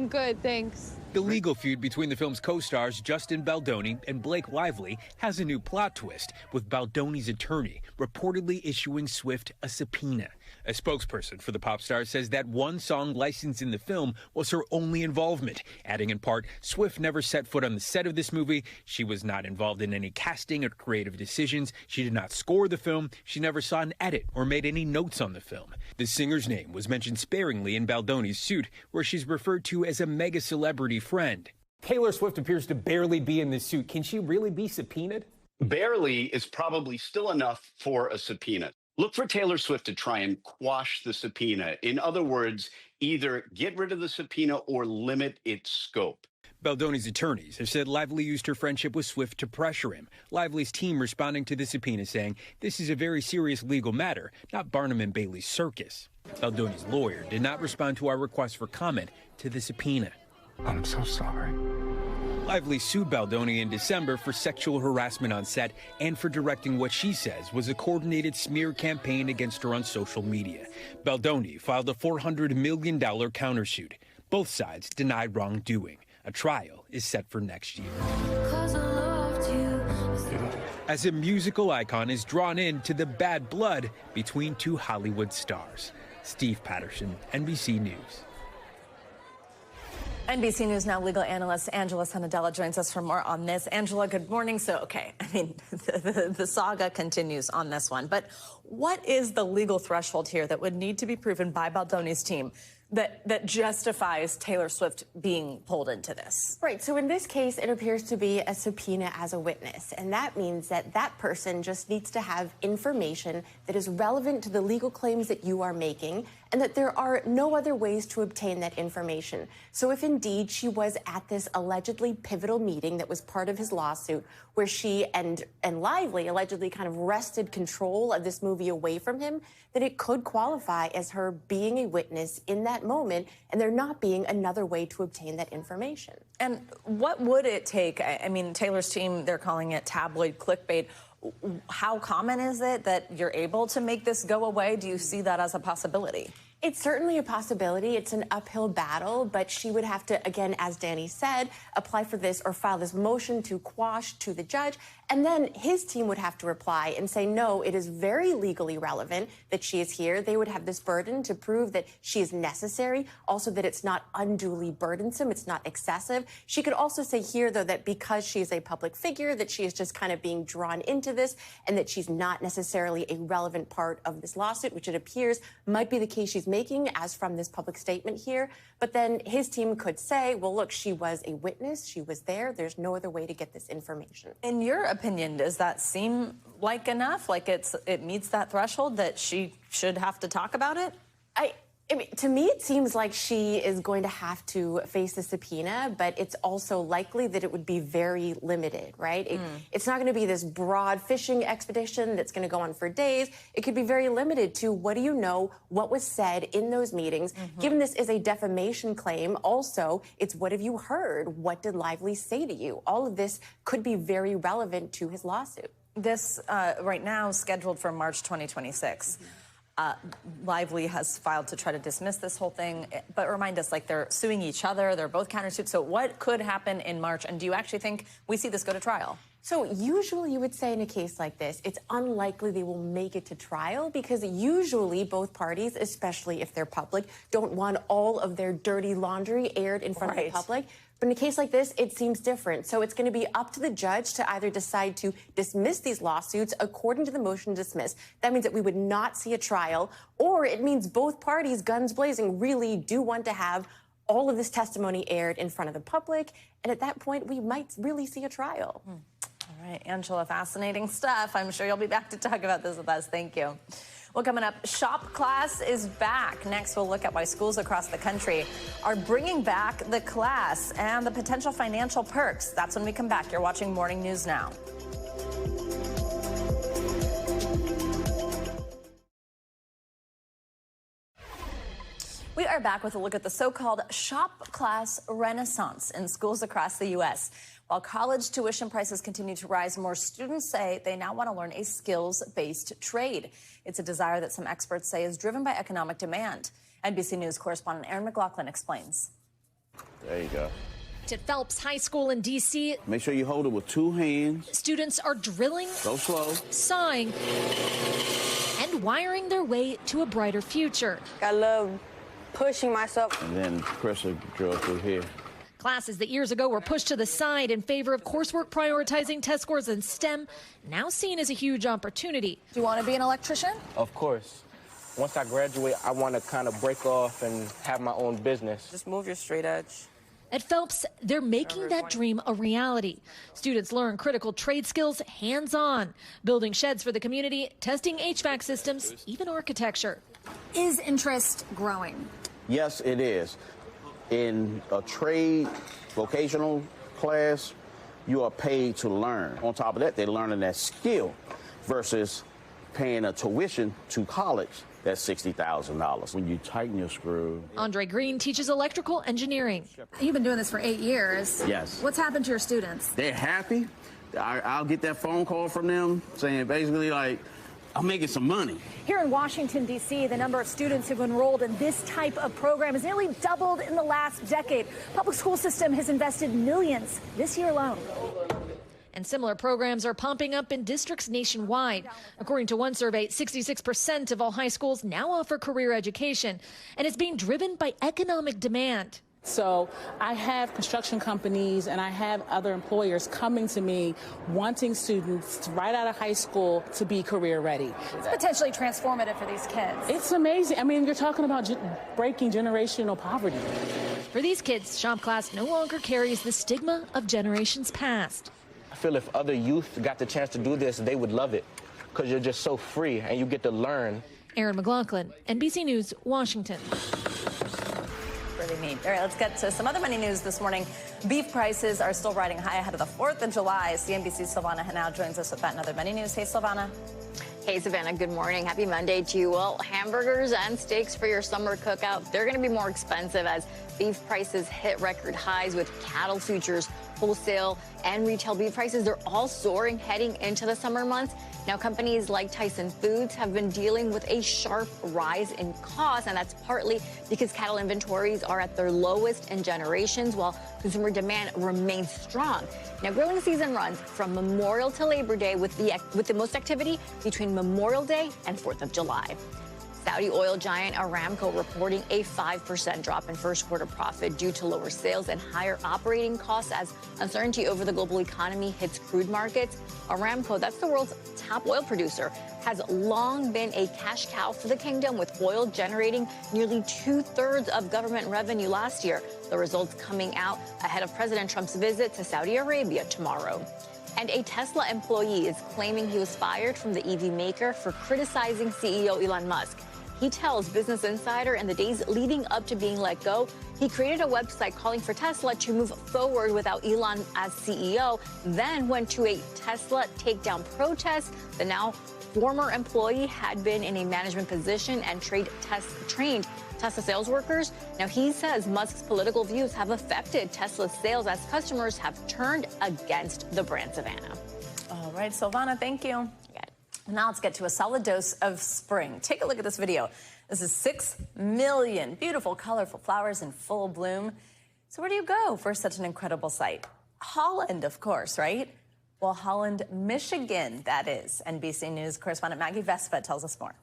good, thanks. The legal feud between the film's co-stars Justin Baldoni and Blake Lively has a new plot twist, with Baldoni's attorney reportedly issuing Swift a subpoena. A spokesperson for the pop star says that one song licensed in the film was her only involvement, adding in part, Swift never set foot on the set of this movie. She was not involved in any casting or creative decisions. She did not score the film. She never saw an edit or made any notes on the film. The singer's name was mentioned sparingly in Baldoni's suit, where she's referred to as a mega celebrity friend. Taylor Swift appears to barely be in this suit. Can she really be subpoenaed? Barely is probably still enough for a subpoena. Look for Taylor Swift to try and quash the subpoena. In other words, either get rid of the subpoena or limit its scope. Baldoni's attorneys have said Lively used her friendship with Swift to pressure him. Lively's team responding to the subpoena saying this is a very serious legal matter, not Barnum and Bailey's circus. Baldoni's lawyer did not respond to our request for comment to the subpoena. I'm so sorry. Lively sued Baldoni in December for sexual harassment on set and for directing what she says was a coordinated smear campaign against her on social media. Baldoni filed a $400 million countersuit. Both sides denied wrongdoing. A trial is set for next year. As a musical icon is drawn into the bad blood between two Hollywood stars. Steve Patterson, NBC News. NBC News Now legal analyst Angela Sanadella joins us for more on this. Angela, good morning. So, okay, I mean, the saga continues on this one. But what is the legal threshold here that would need to be proven by Baldoni's team that justifies Taylor Swift being pulled into this? Right. So in this case, it appears to be a subpoena as a witness. And that means that that person just needs to have information that is relevant to the legal claims that you are making, and that there are no other ways to obtain that information. So if indeed she was at this allegedly pivotal meeting that was part of his lawsuit, where she and Lively allegedly kind of wrested control of this movie away from him, then it could qualify as her being a witness in that moment, and there not being another way to obtain that information. And what would it take? I mean, Taylor's team, they're calling it tabloid clickbait. How common is it that you're able to make this go away? Do you see that as a possibility? It's certainly a possibility. It's an uphill battle, but she would have to, again, as Danny said, apply for this or file this motion to quash to the judge. And then his team would have to reply and say, no, it is very legally relevant that she is here. They would have this burden to prove that she is necessary, also that it's not unduly burdensome, it's not excessive. She could also say here, though, that because she is a public figure, that she is just kind of being drawn into this and that she's not necessarily a relevant part of this lawsuit, which it appears might be the case she's making as from this public statement here. But then his team could say, well, look, she was a witness. She was there. There's no other way to get this information. In your opinion, does that seem like enough? Like it meets that threshold that she should have to talk about it? I mean, to me, it seems like she is going to have to face a subpoena, but it's also likely that it would be very limited, right? It's not going to be this broad fishing expedition that's going to go on for days. It could be very limited to what do you know, what was said in those meetings. Given this is a defamation claim, also, it's what have you heard? What did Lively say to you? All of this could be very relevant to his lawsuit. This right now is scheduled for March 2026. Lively has filed to try to dismiss this whole thing, but remind us, like, they're suing each other, they're both countersuits. So what could happen in March, and do you actually think we see this go to trial? So usually you would say in a case like this, it's unlikely they will make it to trial because usually both parties, especially if they're public, don't want all of their dirty laundry aired in front of the public. But in a case like this, it seems different. So it's going to be up to the judge to either decide to dismiss these lawsuits according to the motion to dismiss. That means that we would not see a trial, or it means both parties, guns blazing, really do want to have all of this testimony aired in front of the public. And at that point, we might really see a trial. All right, Angela, fascinating stuff. I'm sure you'll be back to talk about this with us. Thank you. Well, coming up, shop class is back. Next, we'll look at why schools across the country are bringing back the class and the potential financial perks. That's when we come back. You're watching Morning News Now. We are back with a look at the so-called shop class renaissance in schools across the U.S. While college tuition prices continue to rise, more students say they now want to learn a skills-based trade. It's a desire that some experts say is driven by economic demand. NBC News correspondent Aaron McLaughlin explains. There you go. At Phelps High School in D.C., Make sure you hold it with two hands. Students are drilling, Go slow, sawing, and wiring their way to a brighter future. I love pushing myself. And then Chris will drill through here. Classes that years ago were pushed to the side in favor of coursework prioritizing test scores in STEM, now seen as a huge opportunity. Do you want to be an electrician? Of course. Once I graduate, I want to kind of break off and have my own business. Just move your straight edge. At Phelps, they're making that dream a reality. Students learn critical trade skills hands-on, building sheds for the community, testing HVAC systems, even architecture. Is interest growing? Yes, it is. In a trade vocational class, you are paid to learn. On top of that, they're learning that skill versus paying a tuition to college. That's $60,000. When you tighten your screw. Andre Green teaches electrical engineering. You've been doing this for 8 years. Yes. What's happened to your students? They're happy. I'll get that phone call from them saying basically like, I'm making some money. Here in Washington, D.C., the number of students who've enrolled in this type of program has nearly doubled in the last decade. Public school system has invested millions this year alone. And similar programs are popping up in districts nationwide. According to one survey, 66% of all high schools now offer career education, and it's being driven by economic demand. So I have construction companies and I have other employers coming to me wanting students right out of high school to be career ready. It's potentially transformative for these kids. It's amazing. I mean, you're talking about breaking generational poverty. For these kids, shop class no longer carries the stigma of generations past. I feel if other youth got the chance to do this, they would love it because you're just so free and you get to learn. Erin McLaughlin, NBC News, Washington. Really neat. All right, let's get to some other money news this morning. Beef prices are still riding high ahead of the 4th of July. CNBC's Silvana Henao joins us with that and other money news. Hey, Silvana. Hey, Savannah, good morning. Happy Monday to you. Well, hamburgers and steaks for your summer cookout, they're going to be more expensive as beef prices hit record highs with cattle futures, wholesale and retail beef prices. They're all soaring heading into the summer months. Now, companies like Tyson Foods have been dealing with a sharp rise in costs, and that's partly because cattle inventories are at their lowest in generations, while consumer demand remains strong. Now, grilling season runs from Memorial to Labor Day with the most activity between Memorial Day and 4th of July. Saudi oil giant Aramco reporting a 5% drop in first quarter profit due to lower sales and higher operating costs as uncertainty over the global economy hits crude markets. Aramco, that's the world's top oil producer, has long been a cash cow for the kingdom, with oil generating nearly 2/3 of government revenue last year. The results coming out ahead of President Trump's visit to Saudi Arabia tomorrow. And a Tesla employee is claiming he was fired from the EV maker for criticizing CEO Elon Musk. He tells Business Insider in the days leading up to being let go, he created a website calling for Tesla to move forward without Elon as CEO, then went to a Tesla takedown protest. The now former employee had been in a management position and trained Tesla sales workers. Now, he says Musk's political views have affected Tesla's sales as customers have turned against the brand. Savannah. All right, Silvana, thank you. Now let's get to a solid dose of spring. Take a look at this video. This is 6 million beautiful, colorful flowers in full bloom. So where do you go for such an incredible sight? Holland, of course, right? Well, Holland, Michigan, that is. NBC News correspondent Maggie Vespa tells us more.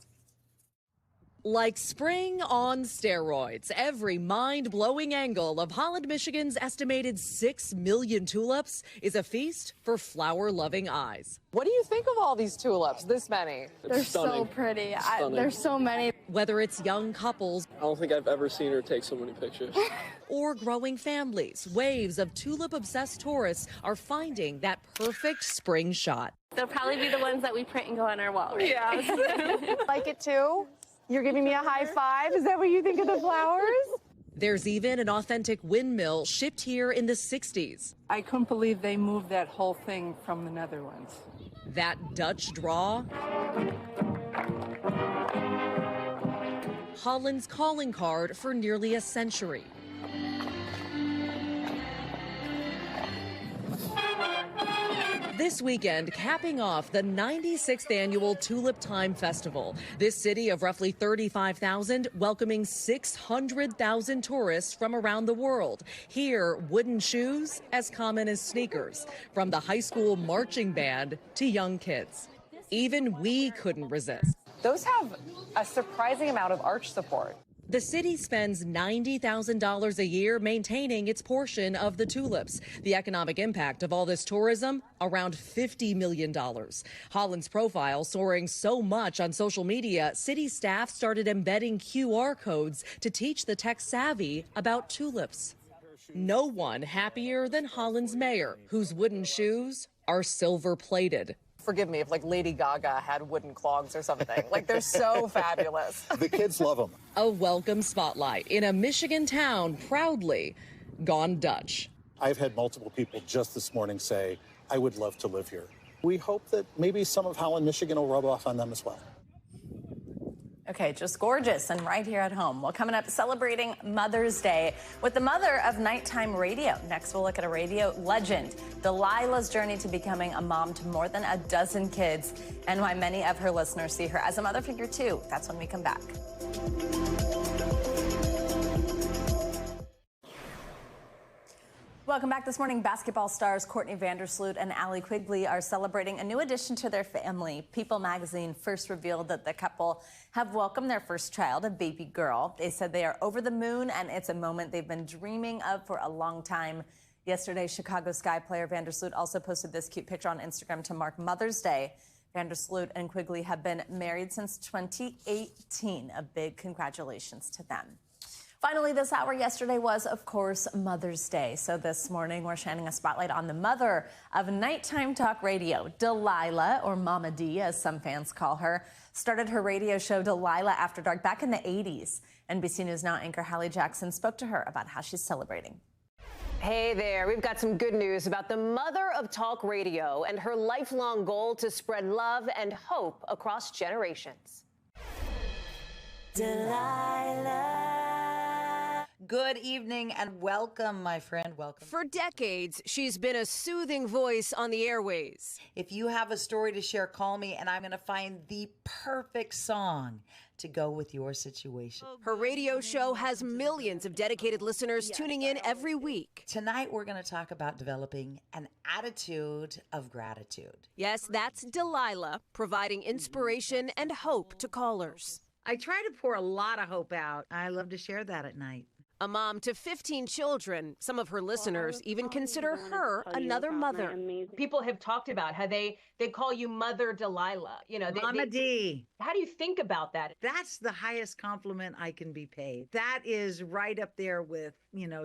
Like spring on steroids, every mind-blowing angle of Holland, Michigan's estimated 6 million tulips is a feast for flower-loving eyes. What do you think of all these tulips, this many? They're so pretty. There's so many. Whether it's young couples, I don't think I've ever seen her take so many pictures. or growing families, waves of tulip-obsessed tourists are finding that perfect spring shot. They'll probably be the ones that we print and go on our wall, right? Yeah. Like it too? You're giving me a high five? Is that what you think of the flowers? There's even an authentic windmill shipped here in the 60s. I couldn't believe they moved that whole thing from the Netherlands. That Dutch draw, Holland's calling card for nearly a century. This weekend, capping off the 96th annual Tulip Time Festival. This city of roughly 35,000 welcoming 600,000 tourists from around the world. Here, wooden shoes as common as sneakers, from the high school marching band to young kids. Even we couldn't resist. Those have a surprising amount of arch support. The city spends $90,000 a year maintaining its portion of the tulips. The economic impact of all this tourism, around $50 million. Holland's profile soaring so much on social media, city staff started embedding QR codes to teach the tech savvy about tulips. No one happier than Holland's mayor, whose wooden shoes are silver plated. forgive me if like Lady Gaga had wooden clogs or something. Like they're so fabulous. The kids love them. A welcome spotlight in a Michigan town proudly gone Dutch. I've had multiple people just this morning say, I would love to live here. We hope that maybe some of Holland, Michigan will rub off on them as well. Okay, just gorgeous and right here at home. Well, coming up, celebrating Mother's Day with the mother of nighttime radio. Next, we'll look at a radio legend, Delilah's journey to becoming a mom to more than a dozen kids, and why many of her listeners see her as a mother figure too. That's when we come back. Welcome back this morning. Basketball stars Courtney Vandersloot and Allie Quigley are celebrating a new addition to their family. People magazine first revealed that the couple have welcomed their first child, a baby girl. They said they are over the moon, and it's a moment they've been dreaming of for a long time. Yesterday, Chicago Sky player Vandersloot also posted this cute picture on Instagram to mark Mother's Day. Vandersloot and Quigley have been married since 2018. A big congratulations to them. Finally, this hour yesterday was, of course, Mother's Day. So this morning, we're shining a spotlight on the mother of nighttime talk radio. Delilah, or Mama D, as some fans call her, started her radio show Delilah After Dark back in the 80s. NBC News Now anchor Hallie Jackson spoke to her about how she's celebrating. Hey there, we've got some good news about the mother of talk radio and her lifelong goal to spread love and hope across generations. Delilah. Good evening and welcome, my friend. Welcome. For decades, she's been a soothing voice on the airways. If you have a story to share, call me and I'm going to find the perfect song to go with your situation. Her radio show has millions of dedicated listeners tuning in every week. Tonight, we're going to talk about developing an attitude of gratitude. Yes, that's Delilah, providing inspiration and hope to callers. I try to pour a lot of hope out. I love to share that at night. A mom to 15 children, some of her listeners even consider her another mother. People have talked about how they call you Mother Delilah. You know, Mama D. How do you think about that? That's the highest compliment I can be paid. That is right up there with,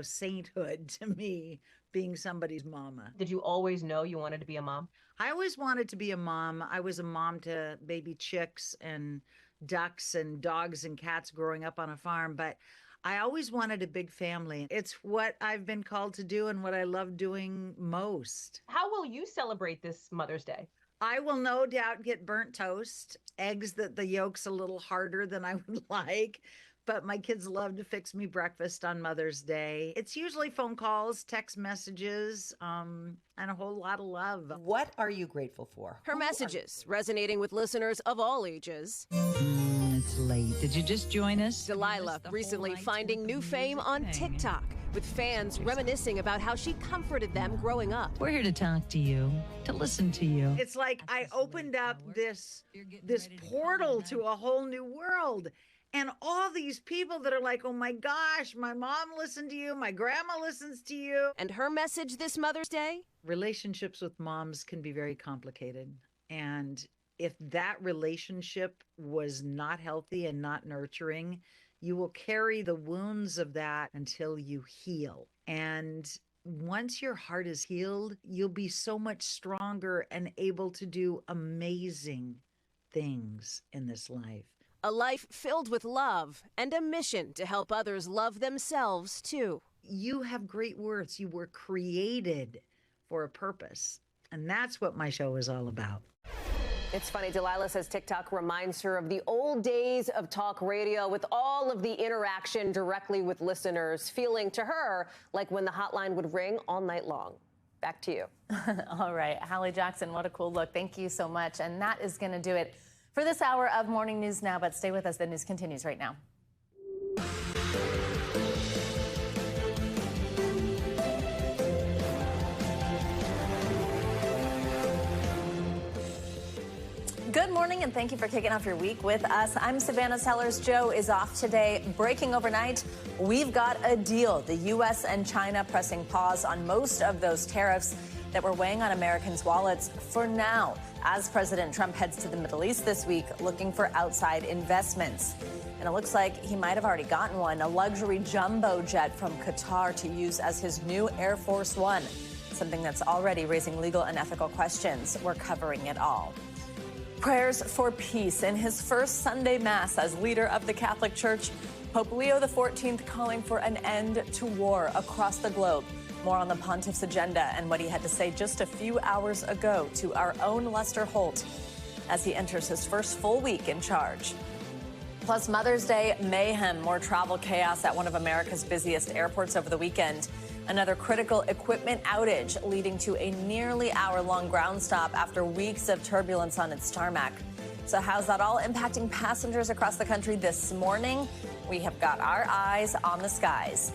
sainthood to me, being somebody's mama. Did you always know you wanted to be a mom? I always wanted to be a mom. I was a mom to baby chicks and ducks and dogs and cats growing up on a farm, but I always wanted a big family. It's what I've been called to do and what I love doing most. How will you celebrate this Mother's Day? I will no doubt get burnt toast, eggs that the yolk's a little harder than I would like, but my kids love to fix me breakfast on Mother's Day. It's usually phone calls, text messages, and a whole lot of love. What are you grateful for? Her messages resonating with listeners of all ages. It's late. Did you just join us? Delilah recently finding new fame on TikTok, with fans reminiscing about how she comforted them growing up. We're here to talk to you, to listen to you. It's like I opened up this portal to a whole new world. And all these people that are like, oh my gosh, my mom listened to you, my grandma listens to you. And her message this Mother's Day? Relationships with moms can be very complicated. And if that relationship was not healthy and not nurturing, you will carry the wounds of that until you heal. And once your heart is healed, you'll be so much stronger and able to do amazing things in this life. A life filled with love and a mission to help others love themselves, too. You have great words. You were created for a purpose. And that's what my show is all about. It's funny, Delilah says TikTok reminds her of the old days of talk radio with all of the interaction directly with listeners, feeling to her like when the hotline would ring all night long. Back to you. All right, Hallie Jackson, what a cool look. Thank you so much. And that is going to do it for this hour of Morning News Now, but stay with us. The news continues right now. Good morning, and thank you for kicking off your week with us. I'm Savannah Sellers. Joe is off today. Breaking overnight, we've got a deal. The U.S. and China pressing pause on most of those tariffs that were weighing on Americans' wallets for now, as President Trump heads to the Middle East this week looking for outside investments. And it looks like he might have already gotten one, a luxury jumbo jet from Qatar to use as his new Air Force One. something that's already raising legal and ethical questions. We're covering it all. Prayers for peace. In his first Sunday Mass as leader of the Catholic Church, Pope Leo XIV calling for an end to war across the globe. More on the pontiff's agenda and what he had to say just a few hours ago to our own Lester Holt as he enters his first full week in charge. Plus, Mother's Day mayhem, more travel chaos at one of America's busiest airports over the weekend. Another critical equipment outage leading to a nearly hour-long ground stop after weeks of turbulence on its tarmac. So how's that all impacting passengers across the country this morning? We have got our eyes on the skies.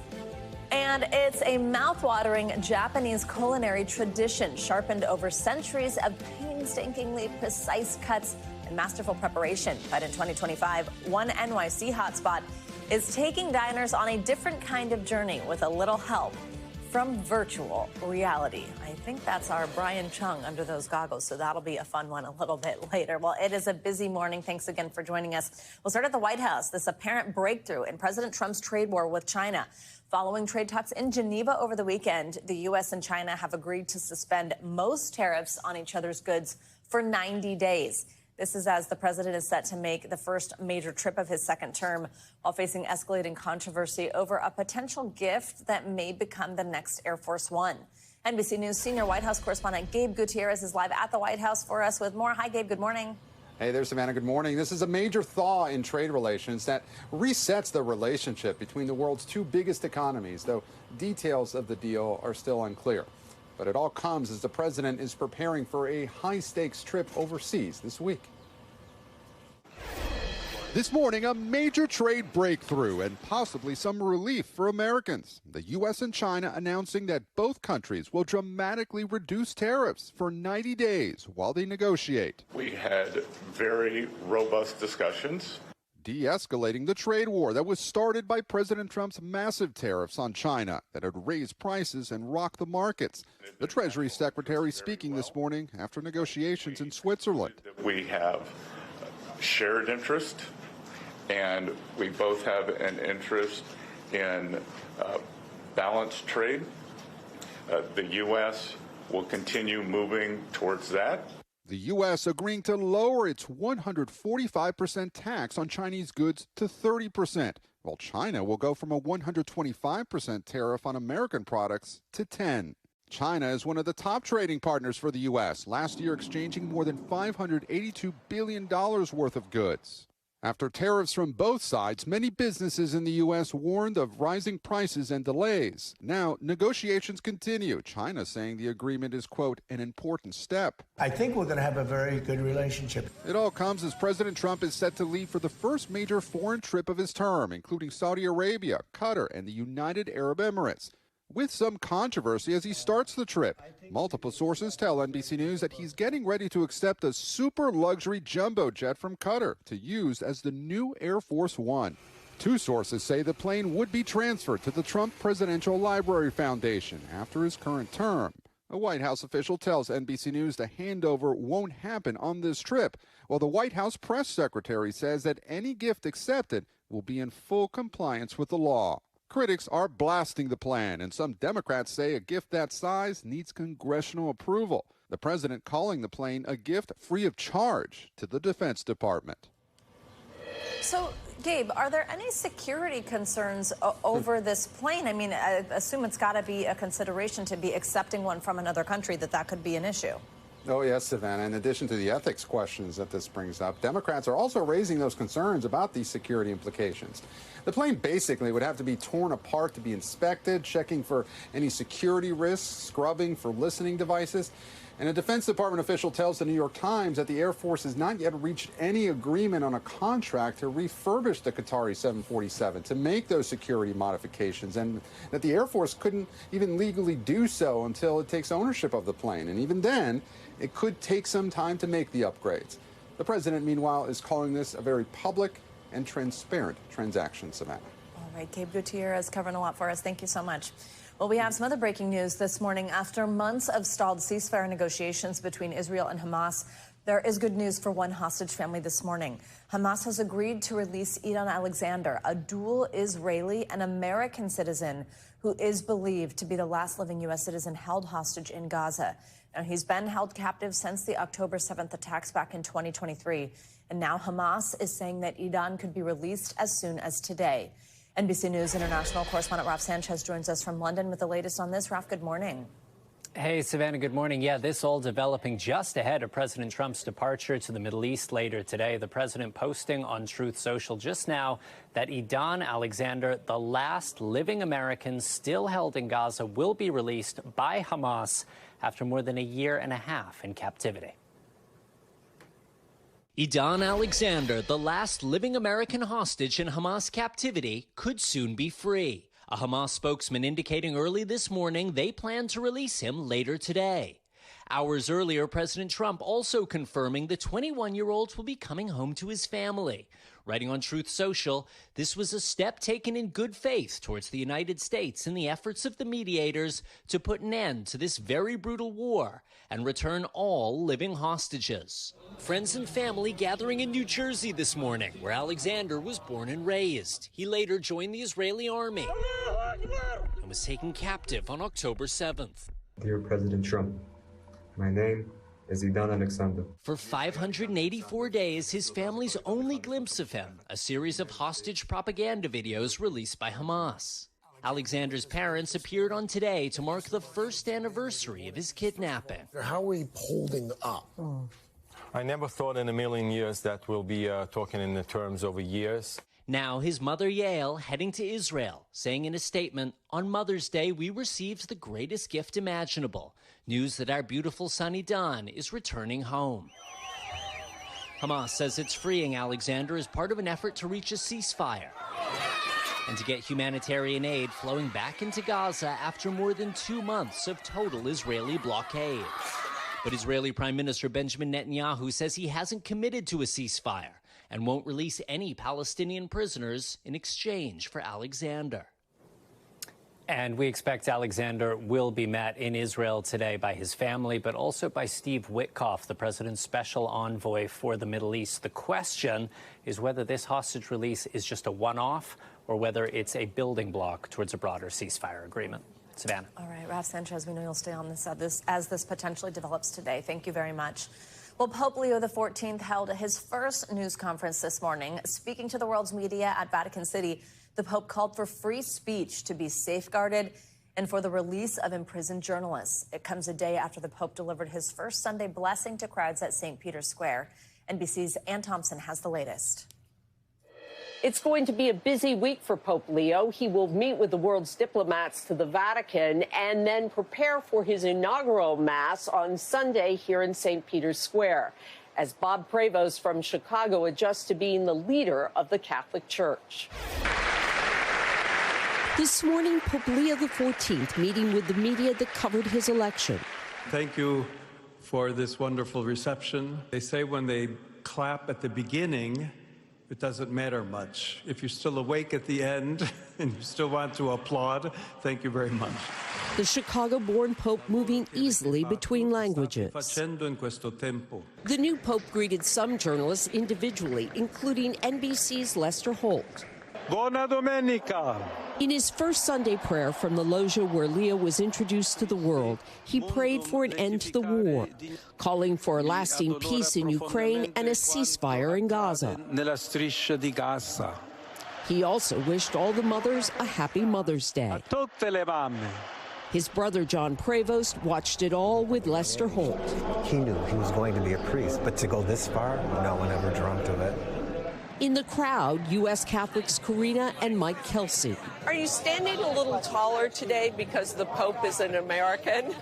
And it's a mouth-watering Japanese culinary tradition sharpened over centuries of painstakingly precise cuts and masterful preparation. But in 2025, one NYC hotspot is taking diners on a different kind of journey with a little help from virtual reality. I think that's our Brian Chung under those goggles, so that'll be a fun one a little bit later. Well, it is a busy morning. Thanks again for joining us. We'll start at the White House. This apparent breakthrough in President Trump's trade war with China. Following trade talks in Geneva over the weekend, the U.S. and China have agreed to suspend most tariffs on each other's goods for 90 days. This is as the president is set to make the first major trip of his second term while facing escalating controversy over a potential gift that may become the next Air Force One. NBC News senior White House correspondent Gabe Gutierrez is live at the White House for us with more. Hi, Gabe. Good morning. Hey there, Savannah. Good morning. This is a major thaw in trade relations that resets the relationship between the world's two biggest economies, though details of the deal are still unclear. But it all comes as the president is preparing for a high-stakes trip overseas this week. This morning, a major trade breakthrough and possibly some relief for Americans. The U.S. and China announcing that both countries will dramatically reduce tariffs for 90 days while they negotiate. We had very robust discussions. De-escalating the trade war that was started by President Trump's massive tariffs on China that had raised prices and rocked the markets. The Treasury Secretary speaking this morning after negotiations in Switzerland. We have shared interest, and we both have an interest in balanced trade. The U.S. will continue moving towards that. The U.S. agreeing to lower its 145% tax on Chinese goods to 30%, while China will go from a 125% tariff on American products to 10%. China is one of the top trading partners for the U.S., last year exchanging more than $582 billion worth of goods. After tariffs from both sides, many businesses in the U.S. warned of rising prices and delays. Now, negotiations continue, China saying the agreement is, quote, an important step. I think we're going to have a very good relationship. It all comes as President Trump is set to leave for the first major foreign trip of his term, including Saudi Arabia, Qatar, and the United Arab Emirates, with some controversy as he starts the trip. Multiple sources tell NBC News that he's getting ready to accept a super luxury jumbo jet from Qatar to use as the new Air Force One. Two sources say the plane would be transferred to the Trump Presidential Library Foundation after his current term. A White House official tells NBC News the handover won't happen on this trip, while the White House press secretary says that any gift accepted will be in full compliance with the law. Critics are blasting the plan, and some Democrats say a gift that size needs congressional approval. The president calling the plane a gift free of charge to the Defense Department. So, Gabe, are there any security concerns over this plane? I mean, I assume it's got to be a consideration to be accepting one from another country that could be an issue. Oh, yes, Savannah. In addition to the ethics questions that this brings up, Democrats are also raising those concerns about these security implications. The plane basically would have to be torn apart to be inspected, checking for any security risks, scrubbing for listening devices. And a Defense Department official tells the New York Times that the Air Force has not yet reached any agreement on a contract to refurbish the Qatari 747 to make those security modifications, and that the Air Force couldn't even legally do so until it takes ownership of the plane. And even then, it could take some time to make the upgrades. The president, meanwhile, is calling this a very public and transparent transaction, Savannah. All right, Gabe Gutierrez covering a lot for us. Thank you so much. Well, we have some other breaking news this morning. After months of stalled ceasefire negotiations between Israel and Hamas, there is good news for one hostage family this morning. Hamas has agreed to release Idan Alexander, a dual Israeli and American citizen who is believed to be the last living U.S. citizen held hostage in Gaza. Now, he's been held captive since the October 7th attacks back in 2023. And now Hamas is saying that Idan could be released as soon as today. NBC News International correspondent Raf Sanchez joins us from London with the latest on this. Raf, good morning. Hey, Savannah, good morning. Yeah, this all developing just ahead of President Trump's departure to the Middle East later today. The president posting on Truth Social just now that Idan Alexander, the last living American still held in Gaza, will be released by Hamas after more than a year and a half in captivity. Idan Alexander, the last living American hostage in Hamas captivity, could soon be free. A Hamas spokesman indicating early this morning they plan to release him later today. Hours earlier, President Trump also confirming the 21-year-old will be coming home to his family. Writing on Truth Social, this was a step taken in good faith towards the United States in the efforts of the mediators to put an end to this very brutal war and return all living hostages. Friends and family gathering in New Jersey this morning, where Alexander was born and raised. He later joined the Israeli army and was taken captive on October 7th. Dear President Trump, my name is Idan Alexander. For 584 days, his family's only glimpse of him, a series of hostage propaganda videos released by Hamas. Alexander's parents appeared on Today to mark the first anniversary of his kidnapping. How are we holding up? I never thought in a million years that we'll be talking in the terms over years. Now his mother Yael heading to Israel, saying in a statement, "On Mother's Day, we received the greatest gift imaginable. News that our beautiful son Idan is returning home." Hamas says it's freeing Alexander as part of an effort to reach a ceasefire and to get humanitarian aid flowing back into Gaza after more than 2 months of total Israeli blockade. But Israeli Prime Minister Benjamin Netanyahu says he hasn't committed to a ceasefire and won't release any Palestinian prisoners in exchange for Alexander. And we expect Alexander will be met in Israel today by his family, but also by Steve Witkoff, the president's special envoy for the Middle East. The question is whether this hostage release is just a one-off or whether it's a building block towards a broader ceasefire agreement. Savannah. All right, Raf Sanchez, we know you'll stay on this as this potentially develops today. Thank you very much. Well, Pope Leo XIV held his first news conference this morning. Speaking to the world's media at Vatican City, the Pope called for free speech to be safeguarded and for the release of imprisoned journalists. It comes a day after the Pope delivered his first Sunday blessing to crowds at St. Peter's Square. NBC's Ann Thompson has the latest. It's going to be a busy week for Pope Leo. He will meet with the world's diplomats to the Vatican and then prepare for his inaugural Mass on Sunday here in St. Peter's Square, as Bob Prevost from Chicago adjusts to being the leader of the Catholic Church. This morning, Pope Leo XIV meeting with the media that covered his election. Thank you for this wonderful reception. They say when they clap at the beginning, it doesn't matter much. If you're still awake at the end and you still want to applaud, thank you very much. The Chicago-born Pope moving easily between languages. The new Pope greeted some journalists individually, including NBC's Lester Holt. Buona domenica! In his first Sunday prayer from the loggia where Leo was introduced to the world, he prayed for an end to the war, calling for a lasting peace in Ukraine and a ceasefire in Gaza. He also wished all the mothers a happy Mother's Day. His brother John Prevost watched it all with Lester Holt. He knew he was going to be a priest, but to go this far, no one ever dreamt of it. In the crowd, U.S. Catholics Karina and Mike Kelsey. Are you standing a little taller today because the Pope is an American?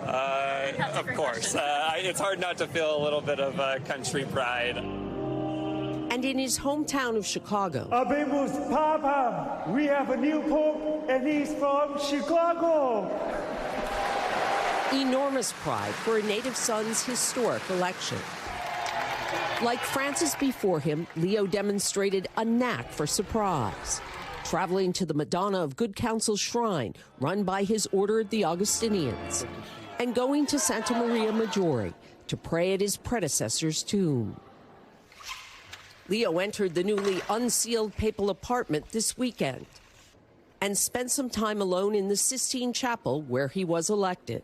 Of course. It's hard not to feel a little bit of country pride. And in his hometown of Chicago. Habemus Papa, we have a new Pope and he's from Chicago. Enormous pride for a native son's historic election. Like Francis before him, Leo demonstrated a knack for surprise, traveling to the Madonna of Good Counsel shrine run by his order, the Augustinians, and going to Santa Maria Maggiore to pray at his predecessor's tomb. Leo entered the newly unsealed papal apartment this weekend and spent some time alone in the Sistine Chapel where he was elected.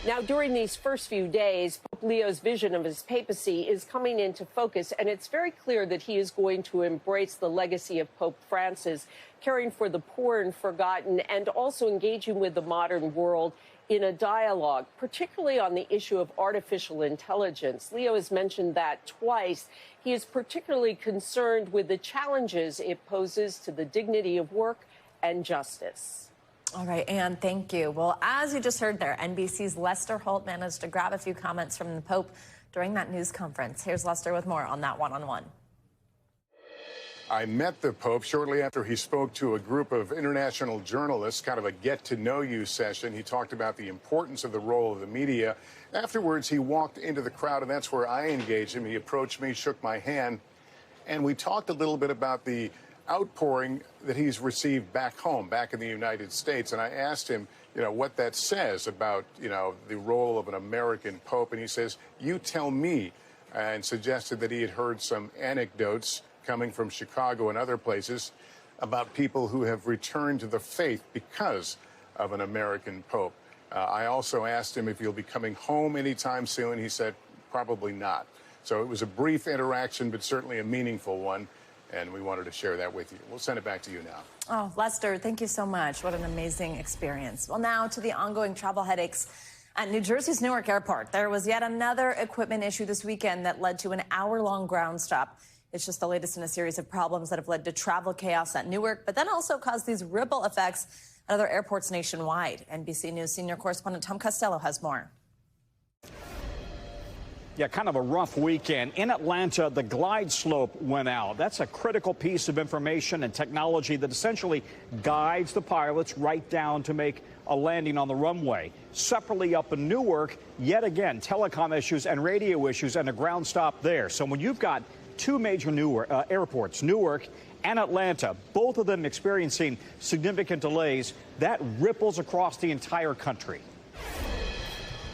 Now, during these first few days, Pope Leo's vision of his papacy is coming into focus, and it's very clear that he is going to embrace the legacy of Pope Francis, caring for the poor and forgotten, and also engaging with the modern world in a dialogue, particularly on the issue of artificial intelligence. Leo has mentioned that twice. He is particularly concerned with the challenges it poses to the dignity of work and justice. All right, Anne, thank you. Well, as you just heard there, NBC's Lester Holt managed to grab a few comments from the Pope during that news conference. Here's Lester with more on that one-on-one. I met the Pope shortly after he spoke to a group of international journalists, kind of a get-to-know-you session. He talked about the importance of the role of the media. Afterwards, he walked into the crowd, and that's where I engaged him. He approached me, shook my hand, and we talked a little bit about the outpouring that he's received back home, back in the United States. And I asked him, what that says about, the role of an American Pope. And he says, you tell me, and suggested that he had heard some anecdotes coming from Chicago and other places about people who have returned to the faith because of an American Pope. I also asked him if he'll be coming home anytime soon. He said, probably not. So it was a brief interaction, but certainly a meaningful one. And we wanted to share that with you. We'll send it back to you now. Oh, Lester, thank you so much. What an amazing experience. Well, now to the ongoing travel headaches at New Jersey's Newark Airport. There was yet another equipment issue this weekend that led to an hour-long ground stop. It's just the latest in a series of problems that have led to travel chaos at Newark, but then also caused these ripple effects at other airports nationwide. NBC News senior correspondent Tom Costello has more. Yeah, kind of a rough weekend. In Atlanta, the glide slope went out. That's a critical piece of information and technology that essentially guides the pilots right down to make a landing on the runway. Separately up in Newark, yet again, telecom issues and radio issues and a ground stop there. So when you've got two major airports, Newark and Atlanta, both of them experiencing significant delays, that ripples across the entire country.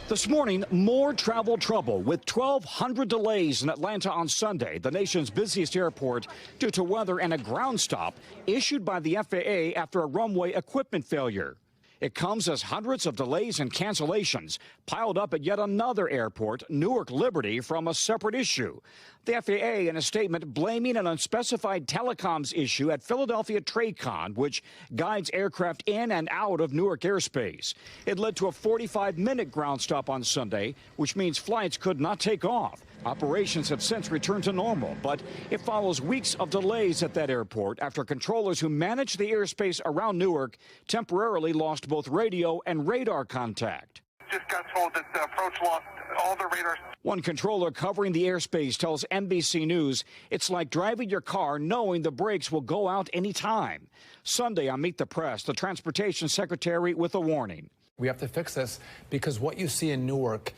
This morning, more travel trouble with 1,200 delays in Atlanta on Sunday, the nation's busiest airport, due to weather and a ground stop issued by the FAA after a runway equipment failure. It comes as hundreds of delays and cancellations piled up at yet another airport, Newark Liberty, from a separate issue. The FAA, in a statement, blaming an unspecified telecoms issue at Philadelphia TradeCon, which guides aircraft in and out of Newark airspace. It led to a 45-minute ground stop on Sunday, which means flights could not take off. Operations have since returned to normal, but it follows weeks of delays at that airport after controllers who manage the airspace around Newark temporarily lost both radio and radar contact. Just got told that the approach lost all the radars. One controller covering the airspace tells NBC News it's like driving your car knowing the brakes will go out any time. Sunday on Meet the Press, the transportation secretary with a warning. We have to fix this because what you see in Newark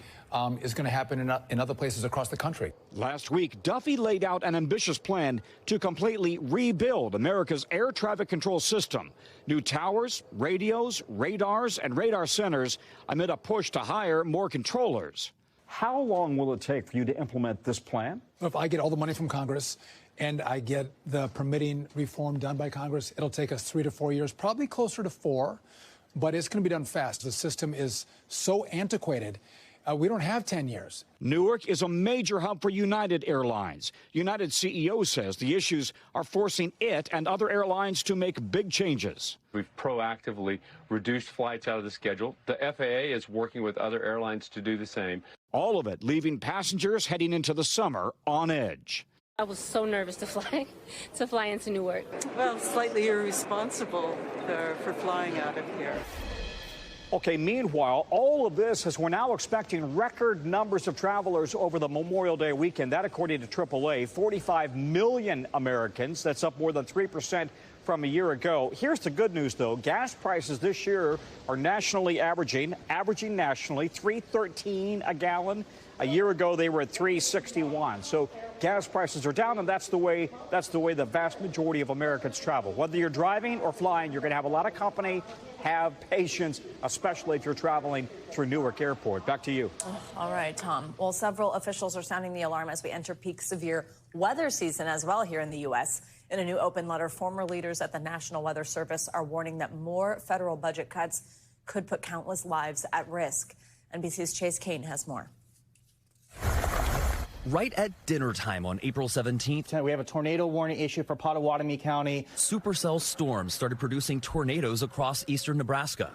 is going to happen in other places across the country. Last week, Duffy laid out an ambitious plan to completely rebuild America's air traffic control system. New towers, radios, radars, and radar centers amid a push to hire more controllers. How long will it take for you to implement this plan? If I get all the money from Congress and I get the permitting reform done by Congress, it'll take us 3 to 4 years, probably closer to 4, but it's going to be done fast. The system is so antiquated. We don't have 10 years. Newark is a major hub for United Airlines. United CEO says the issues are forcing it and other airlines to make big changes. We've proactively reduced flights out of the schedule. The FAA is working with other airlines to do the same. All of it leaving passengers heading into the summer on edge. I was so nervous to fly into Newark. Well, slightly irresponsible for flying out of here. Okay, meanwhile, all of this as we're now expecting record numbers of travelers over the Memorial Day weekend. That, according to AAA, 45 million Americans. That's up more than 3% from a year ago. Here's the good news, though. Gas prices this year are nationally averaging nationally $3.13 a gallon. A year ago, they were at $3.61. So gas prices are down, and that's the way the vast majority of Americans travel. Whether you're driving or flying, you're going to have a lot of company. Have patience, especially if you're traveling through Newark Airport. Back to you. All right, Tom. Well, several officials are sounding the alarm as we enter peak severe weather season as well here in the U.S. In a new open letter, former leaders at the National Weather Service are warning that more federal budget cuts could put countless lives at risk. NBC's Chase Kane has more. Right at dinner time on April 17th, we have a tornado warning issued for Pottawatomie County. Supercell storms started producing tornadoes across eastern Nebraska.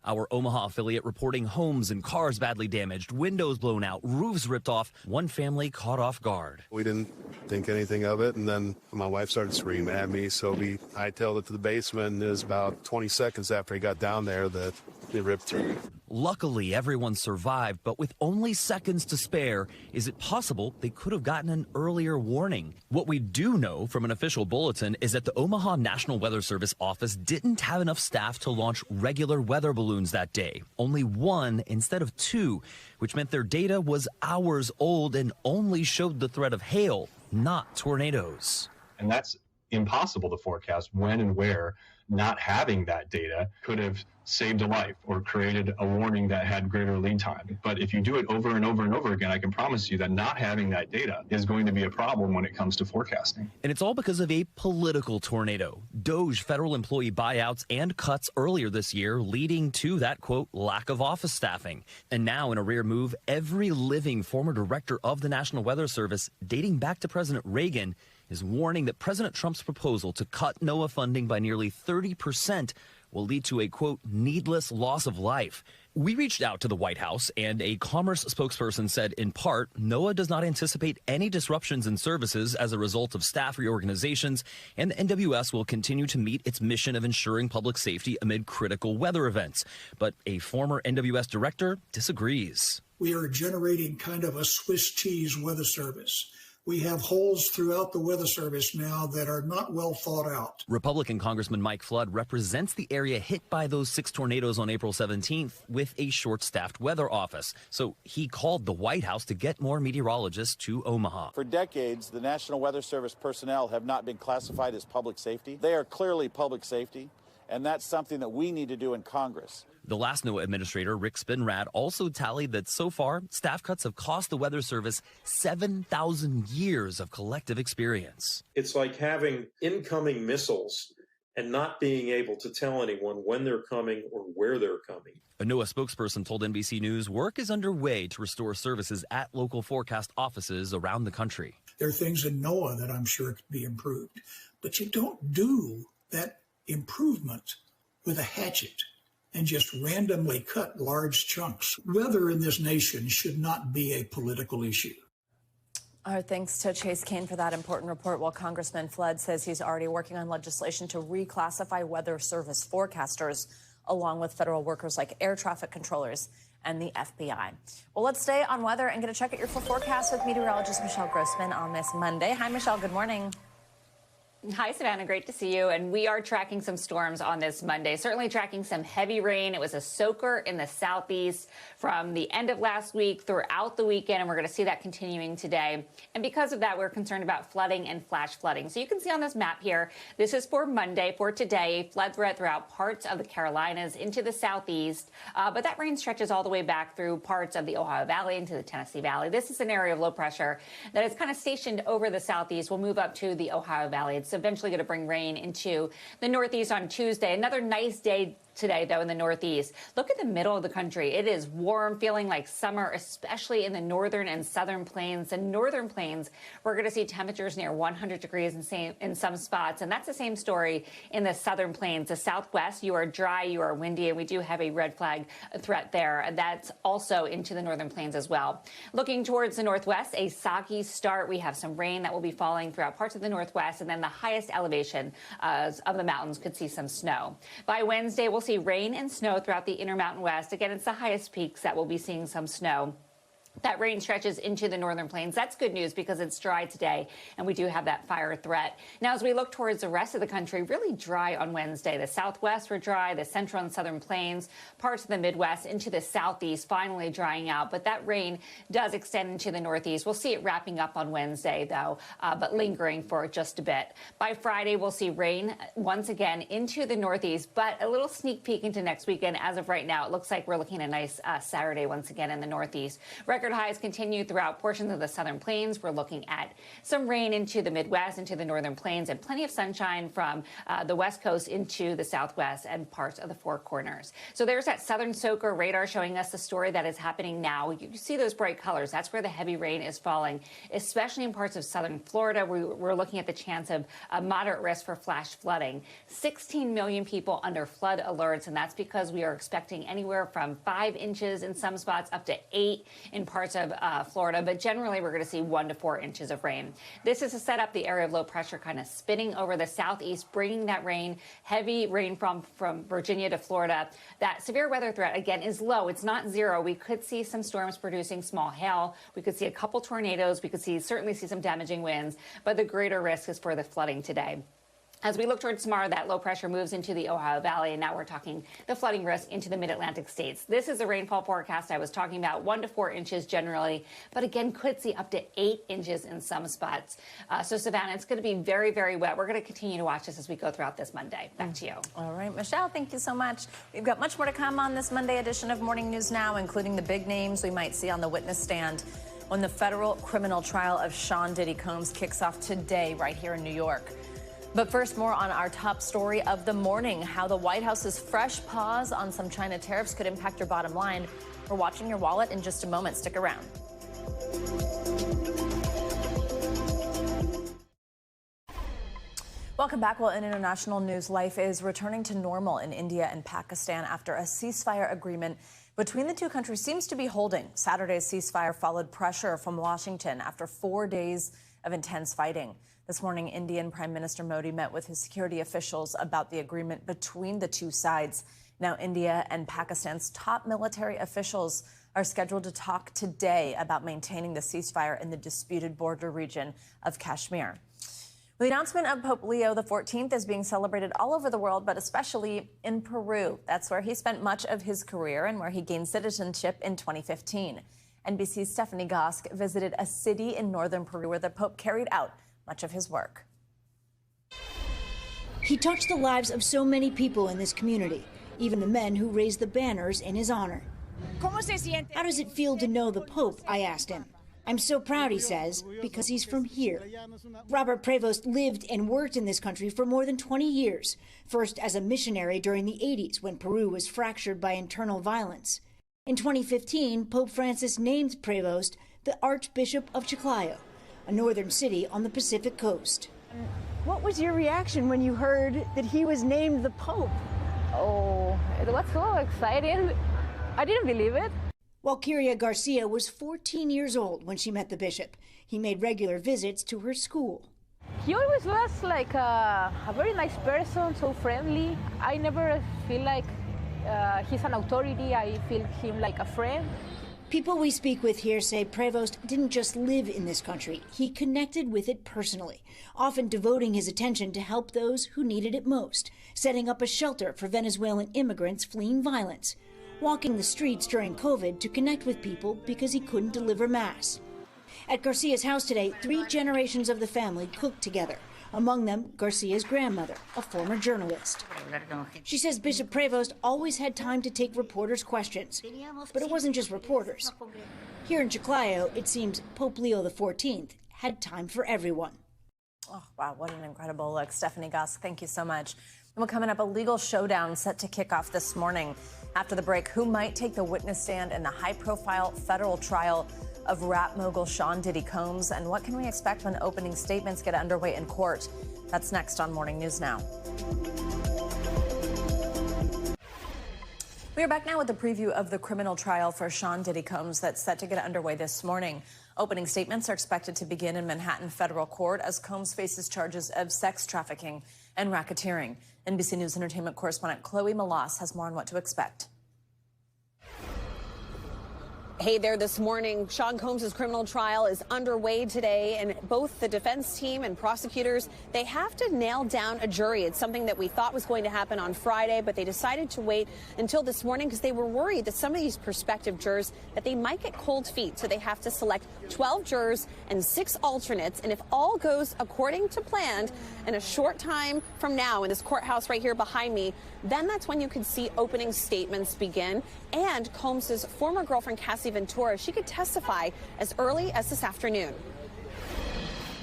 Our Omaha affiliate reporting homes and cars badly damaged, windows blown out, roofs ripped off. One family caught off guard. We didn't think anything of it, and then my wife started screaming at me, so we hightailed it to the basement, and it was about 20 seconds after he got down there that it ripped through. Luckily, everyone survived, but with only seconds to spare, is it possible they could have gotten an earlier warning? What we do know from an official bulletin is that the Omaha National Weather Service office didn't have enough staff to launch regular weather balloons that day. Only one instead of two, which meant their data was hours old and only showed the threat of hail, not tornadoes. And that's impossible to forecast when and where. Not having that data could have saved a life or created a warning that had greater lead time. But if you do it over and over and over again, I can promise you that not having that data is going to be a problem when it comes to forecasting. And it's all because of a political tornado. Doge federal employee buyouts and cuts earlier this year, leading to that, quote, lack of office staffing. And now, in a rare move, every living former director of the National Weather Service, dating back to President Reagan, is warning that President Trump's proposal to cut NOAA funding by nearly 30% will lead to a, quote, needless loss of life. We reached out to the White House, and a Commerce spokesperson said, in part, NOAA does not anticipate any disruptions in services as a result of staff reorganizations, and the NWS will continue to meet its mission of ensuring public safety amid critical weather events. But a former NWS director disagrees. We are generating kind of a Swiss cheese weather service. We have holes throughout the weather service now that are not well thought out. Republican Congressman Mike Flood represents the area hit by those 6 tornadoes on April 17th with a short-staffed weather office. So he called the White House to get more meteorologists to Omaha. For decades, the National Weather Service personnel have not been classified as public safety. They are clearly public safety, and that's something that we need to do in Congress. The last NOAA administrator, Rick Spinrad, also tallied that so far, staff cuts have cost the Weather Service 7,000 years of collective experience. It's like having incoming missiles and not being able to tell anyone when they're coming or where they're coming. A NOAA spokesperson told NBC News work is underway to restore services at local forecast offices around the country. There are things in NOAA that I'm sure could be improved, but you don't do that improvement with a hatchet and just randomly cut large chunks. Weather in this nation should not be a political issue. Our thanks to Chase Kane for that important report. While Congressman Flood says he's already working on legislation to reclassify weather service forecasters, along with federal workers like air traffic controllers and the FBI. Well, let's stay on weather and get a check at your full forecast with meteorologist Michelle Grossman on this Monday. Hi, Michelle. Good morning. Hi, Savannah. Great to see you. And we are tracking some storms on this Monday, certainly tracking some heavy rain. It was a soaker in the southeast from the end of last week throughout the weekend, and we're going to see that continuing today. And because of that, we're concerned about flooding and flash flooding. So you can see on this map here, this is for Monday, for today, flood threat throughout parts of the Carolinas into the southeast. But that rain stretches all the way back through parts of the Ohio Valley into the Tennessee Valley. This is an area of low pressure that is kind of stationed over the southeast. We'll move up to the Ohio Valley. It's eventually going to bring rain into the northeast on Tuesday. Another nice day today, though, in the northeast. Look at the middle of the country. It is warm, feeling like summer, especially in the northern and southern plains. The northern plains, we're going to see temperatures near 100 degrees in some spots. And that's the same story in the southern plains. The southwest, you are dry, you are windy, and we do have a red flag threat there. And that's also into the northern plains as well. Looking towards the northwest, a soggy start. We have some rain that will be falling throughout parts of the northwest, and then the highest elevation of the mountains could see some snow. By Wednesday, we'll see rain and snow throughout the Intermountain West. Again, it's the highest peaks that we'll be seeing some snow. That rain stretches into the northern plains. That's good news because it's dry today, and we do have that fire threat. Now, as we look towards the rest of the country, really dry on Wednesday. The southwest were dry, the central and southern plains, parts of the Midwest into the southeast finally drying out. But that rain does extend into the northeast. We'll see it wrapping up on Wednesday, though, but lingering for just a bit. By Friday, we'll see rain once again into the northeast, but a little sneak peek into next weekend. As of right now, it looks like we're looking at a nice Saturday once again in the northeast. Record Record highs continue throughout portions of the southern plains. We're looking at some rain into the Midwest, into the northern plains, and plenty of sunshine from the west coast into the southwest and parts of the Four Corners. So there's that southern soaker radar showing us the story that is happening now. You see those bright colors. That's where the heavy rain is falling, especially in parts of southern Florida. We're looking at the chance of a moderate risk for flash flooding. 16 million people under flood alerts, and that's because we are expecting anywhere from 5 inches in some spots up to 8 in parts of Florida. But generally, we're going to see 1 to 4 inches of rain. This is to set up the area of low pressure kind of spinning over the southeast, bringing that rain, heavy rain from Virginia to Florida. That severe weather threat, again, is low. It's not zero. We could see some storms producing small hail. We could see a couple tornadoes. We could certainly see some damaging winds. But the greater risk is for the flooding today. As we look towards tomorrow, that low pressure moves into the Ohio Valley, and now we're talking the flooding risk into the mid-Atlantic states. This is the rainfall forecast I was talking about, 1 to 4 inches generally, but again, could see up to 8 inches in some spots. So, Savannah, it's going to be very, very wet. We're going to continue to watch this as we go throughout this Monday. Back to you. All right, Michelle, thank you so much. We've got much more to come on this Monday edition of Morning News Now, including the big names we might see on the witness stand when the federal criminal trial of Sean Diddy Combs kicks off today right here in New York. But first, more on our top story of the morning, how the White House's fresh pause on some China tariffs could impact your bottom line. We're watching your wallet in just a moment. Stick around. Welcome back. Well, in international news, life is returning to normal in India and Pakistan after a ceasefire agreement between the two countries seems to be holding. Saturday's ceasefire followed pressure from Washington after 4 days of intense fighting. This morning, Indian Prime Minister Modi met with his security officials about the agreement between the two sides. Now, India and Pakistan's top military officials are scheduled to talk today about maintaining the ceasefire in the disputed border region of Kashmir. The announcement of Pope Leo XIV is being celebrated all over the world, but especially in Peru. That's where he spent much of his career and where he gained citizenship in 2015. NBC's Stephanie Gosk visited a city in northern Peru where the Pope carried out much of his work. He touched the lives of so many people in this community, even the men who raised the banners in his honor. How does it feel to know the Pope? I asked him. I'm so proud, he says, because he's from here. Robert Prevost lived and worked in this country for more than 20 years, first as a missionary during the 80s when Peru was fractured by internal violence. In 2015, Pope Francis named Prevost the Archbishop of Chiclayo, a northern city on the Pacific coast. What was your reaction when you heard that he was named the Pope? Oh, it was so exciting. I didn't believe it. Walkiria Garcia was 14 years old when she met the bishop. He made regular visits to her school. He always was like a very nice person, so friendly. I never feel like he's an authority. I feel him like a friend. People we speak with here say Prevost didn't just live in this country. He connected with it personally, often devoting his attention to help those who needed it most, setting up a shelter for Venezuelan immigrants fleeing violence, walking the streets during COVID to connect with people because he couldn't deliver Mass. At Garcia's house today, 3 generations of the family cooked together. Among them, Garcia's grandmother, a former journalist. She says Bishop Prevost always had time to take reporters' questions. But it wasn't just reporters. Here in Chiclayo, it seems Pope Leo XIV had time for everyone. Oh, wow, what an incredible look. Stephanie Gosk, thank you so much. And we're coming up, a legal showdown set to kick off this morning. After the break, who might take the witness stand in the high-profile federal trial of rap mogul Sean Diddy Combs, and what can we expect when opening statements get underway in court? That's next on Morning News Now. We are back now with a preview of the criminal trial for Sean Diddy Combs that's set to get underway this morning. Opening statements are expected to begin in Manhattan federal court as Combs faces charges of sex trafficking and racketeering. NBC News entertainment correspondent Chloe Malas has more on what to expect. Hey there this morning. Sean Combs' criminal trial is underway today, and both the defense team and prosecutors, they have to nail down a jury. It's something that we thought was going to happen on Friday, but they decided to wait until this morning because they were worried that some of these prospective jurors, that they might get cold feet. So they have to select 12 jurors and 6 alternates. And if all goes according to plan, in a short time from now in this courthouse right here behind me, then that's when you could see opening statements begin. And Combs' former girlfriend, Cassie Cassie Ventura. She could testify as early as this afternoon.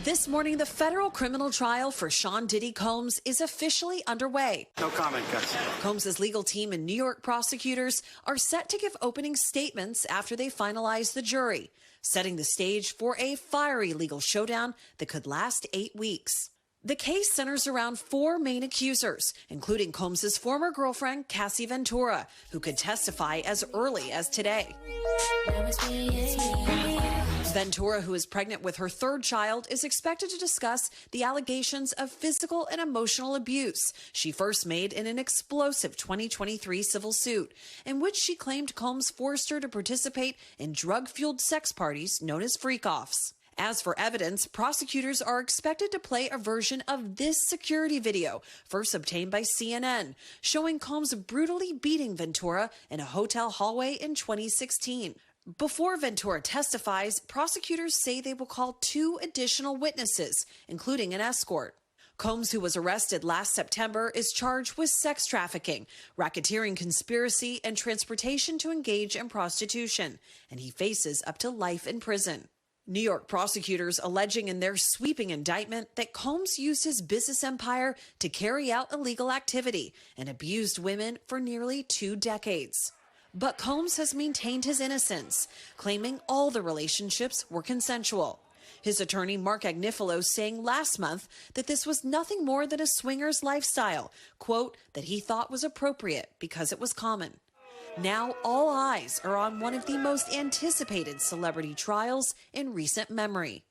This morning, the federal criminal trial for Sean Diddy Combs is officially underway. No comment, Gus. Combs' legal team and New York prosecutors are set to give opening statements after they finalize the jury, setting the stage for a fiery legal showdown that could last 8 weeks. The case centers around 4 main accusers, including Combs' former girlfriend, Cassie Ventura, who could testify as early as today. Ventura, who is pregnant with her 3rd child, is expected to discuss the allegations of physical and emotional abuse she first made in an explosive 2023 civil suit, in which she claimed Combs forced her to participate in drug-fueled sex parties known as freak-offs. As for evidence, prosecutors are expected to play a version of this security video, first obtained by CNN, showing Combs brutally beating Ventura in a hotel hallway in 2016. Before Ventura testifies, prosecutors say they will call 2 additional witnesses, including an escort. Combs, who was arrested last September, is charged with sex trafficking, racketeering conspiracy, and transportation to engage in prostitution, and he faces up to life in prison. New York prosecutors alleging in their sweeping indictment that Combs used his business empire to carry out illegal activity and abused women for nearly 2 decades. But Combs has maintained his innocence, claiming all the relationships were consensual. His attorney, Mark Agnifilo, saying last month that this was nothing more than a swinger's lifestyle, quote, that he thought was appropriate because it was common. Now all eyes are on one of the most anticipated celebrity trials in recent memory.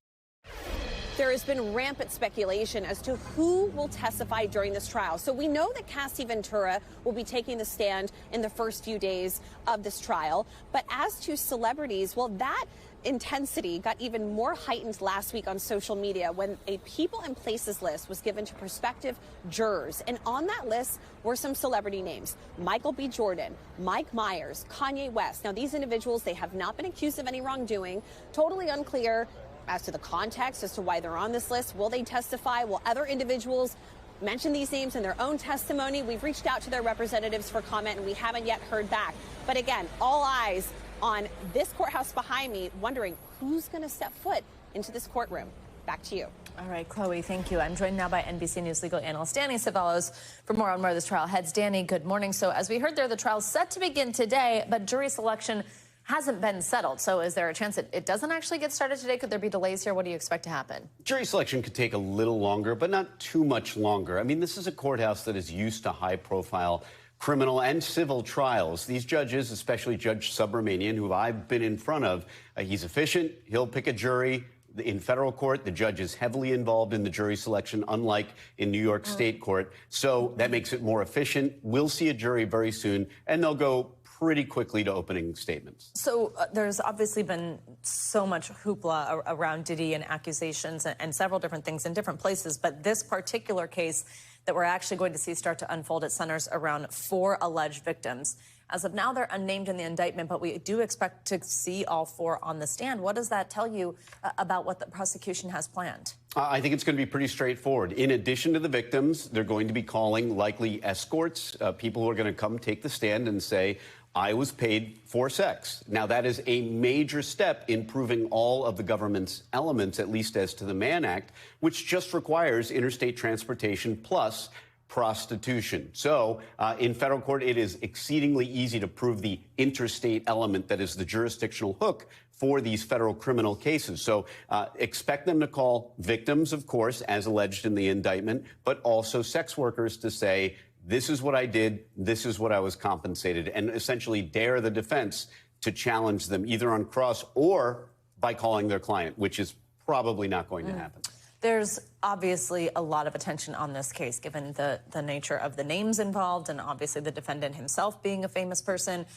There has been rampant speculation as to who will testify during this trial. So we know that Cassie Ventura will be taking the stand in the first few days of this trial. But as to celebrities, well, that intensity got even more heightened last week on social media when a people and places list was given to prospective jurors. And on that list were some celebrity names: Michael B. Jordan, Mike Myers, Kanye West. Now, these individuals, they have not been accused of any wrongdoing. Totally unclear as to the context, as to why they're on this list. Will they testify? Will other individuals mention these names in their own testimony? We've reached out to their representatives for comment, and we haven't yet heard back. But again, all eyes on this courthouse behind me, wondering who's going to step foot into this courtroom. Back to you. All right, Chloe, thank you. I'm joined now by NBC News legal analyst Danny Ceballos for more on where this trial heads. Danny, good morning. So as we heard there, the trial's set to begin today, but jury selection hasn't been settled. So is there a chance it doesn't actually get started today? Could there be delays here? What do you expect to happen? Jury selection could take a little longer, but not too much longer. I mean, this is a courthouse that is used to high-profile criminal and civil trials. These judges, especially Judge Subramanian, who I've been in front of, he's efficient. He'll pick a jury. In federal court, the judge is heavily involved in the jury selection, unlike in New York State court. So that makes it more efficient. We'll see a jury very soon, and they'll go pretty quickly to opening statements. So there's obviously been so much hoopla around Diddy and accusations and several different things in different places. But this particular case that we're actually going to see start to unfold, it centers around 4 alleged victims. As of now, they're unnamed in the indictment, but we do expect to see all 4 on the stand. What does that tell you about what the prosecution has planned? I think it's going to be pretty straightforward. In addition to the victims, they're going to be calling likely escorts, people who are going to come take the stand and say, I was paid for sex. Now, that is a major step in proving all of the government's elements, at least as to the Mann Act, which just requires interstate transportation plus prostitution. So in federal court, it is exceedingly easy to prove the interstate element that is the jurisdictional hook for these federal criminal cases. So expect them to call victims, of course, as alleged in the indictment, but also sex workers to say, this is what I did, this is what I was compensated, and essentially dare the defense to challenge them either on cross or by calling their client, which is probably not going to happen. There's obviously a lot of attention on this case, given the nature of the names involved and obviously the defendant himself being a famous person.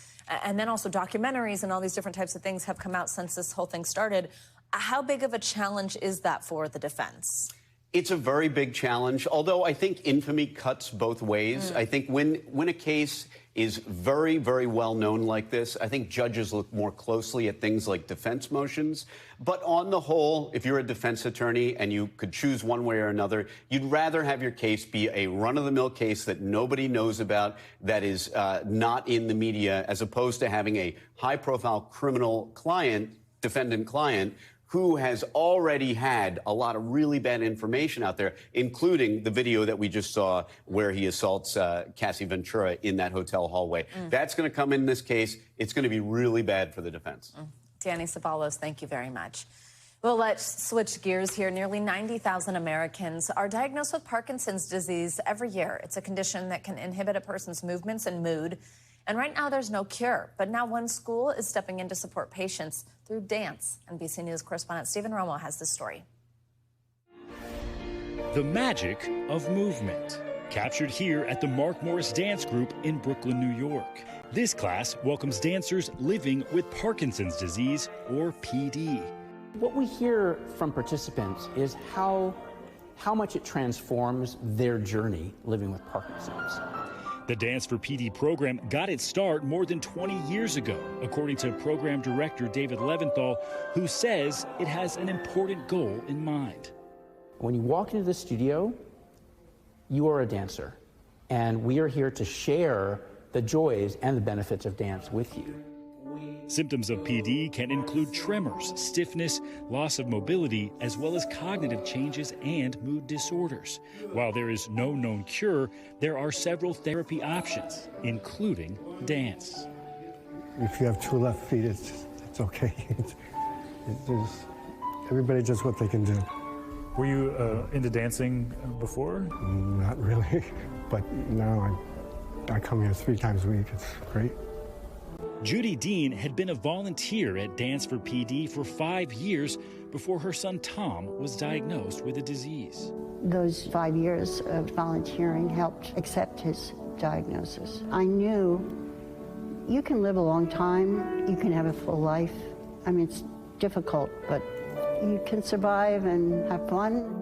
And then also documentaries and all these different types of things have come out since this whole thing started. How big of a challenge is that for the defense? It's a very big challenge, although I think infamy cuts both ways. I think when a case is very, very well known like this. I think judges look more closely at things like defense motions. But on the whole, if you're a defense attorney and you could choose one way or another, you'd rather have your case be a run-of-the-mill case that nobody knows about, that is not in the media, as opposed to having a high-profile criminal client, defendant client, who has already had a lot of really bad information out there, including the video that we just saw where he assaults Cassie Ventura in that hotel hallway. That's going to come in this case. It's going to be really bad for the defense. Danny Ceballos, thank you very much. Well, let's switch gears here. Nearly 90,000 Americans are diagnosed with Parkinson's disease every year. It's a condition that can inhibit a person's movements and mood. And right now, there's no cure. But now one school is stepping in to support patients through dance. NBC News correspondent Stephen Romo has this story. The magic of movement, captured here at the Mark Morris Dance Group in Brooklyn, New York. This class welcomes dancers living with Parkinson's disease, or PD. What we hear from participants is how much it transforms their journey living with Parkinson's. The Dance for PD program got its start more than 20 years ago, according to program director David Leventhal, who says it has an important goal in mind. When you walk into the studio, you are a dancer, and we are here to share the joys and the benefits of dance with you. Symptoms of PD can include tremors, stiffness, loss of mobility, as well as cognitive changes and mood disorders. While there is no known cure, there are several therapy options, including dance. If you have two left feet, it's okay. Everybody does what they can do. Were you into dancing before? Not really, but now I come here 3 times a week. It's great. Judy Dean had been a volunteer at Dance for PD for 5 years before her son Tom was diagnosed with the disease. Those 5 years of volunteering helped accept his diagnosis. I knew you can live a long time, you can have a full life. I mean, it's difficult, but you can survive and have fun.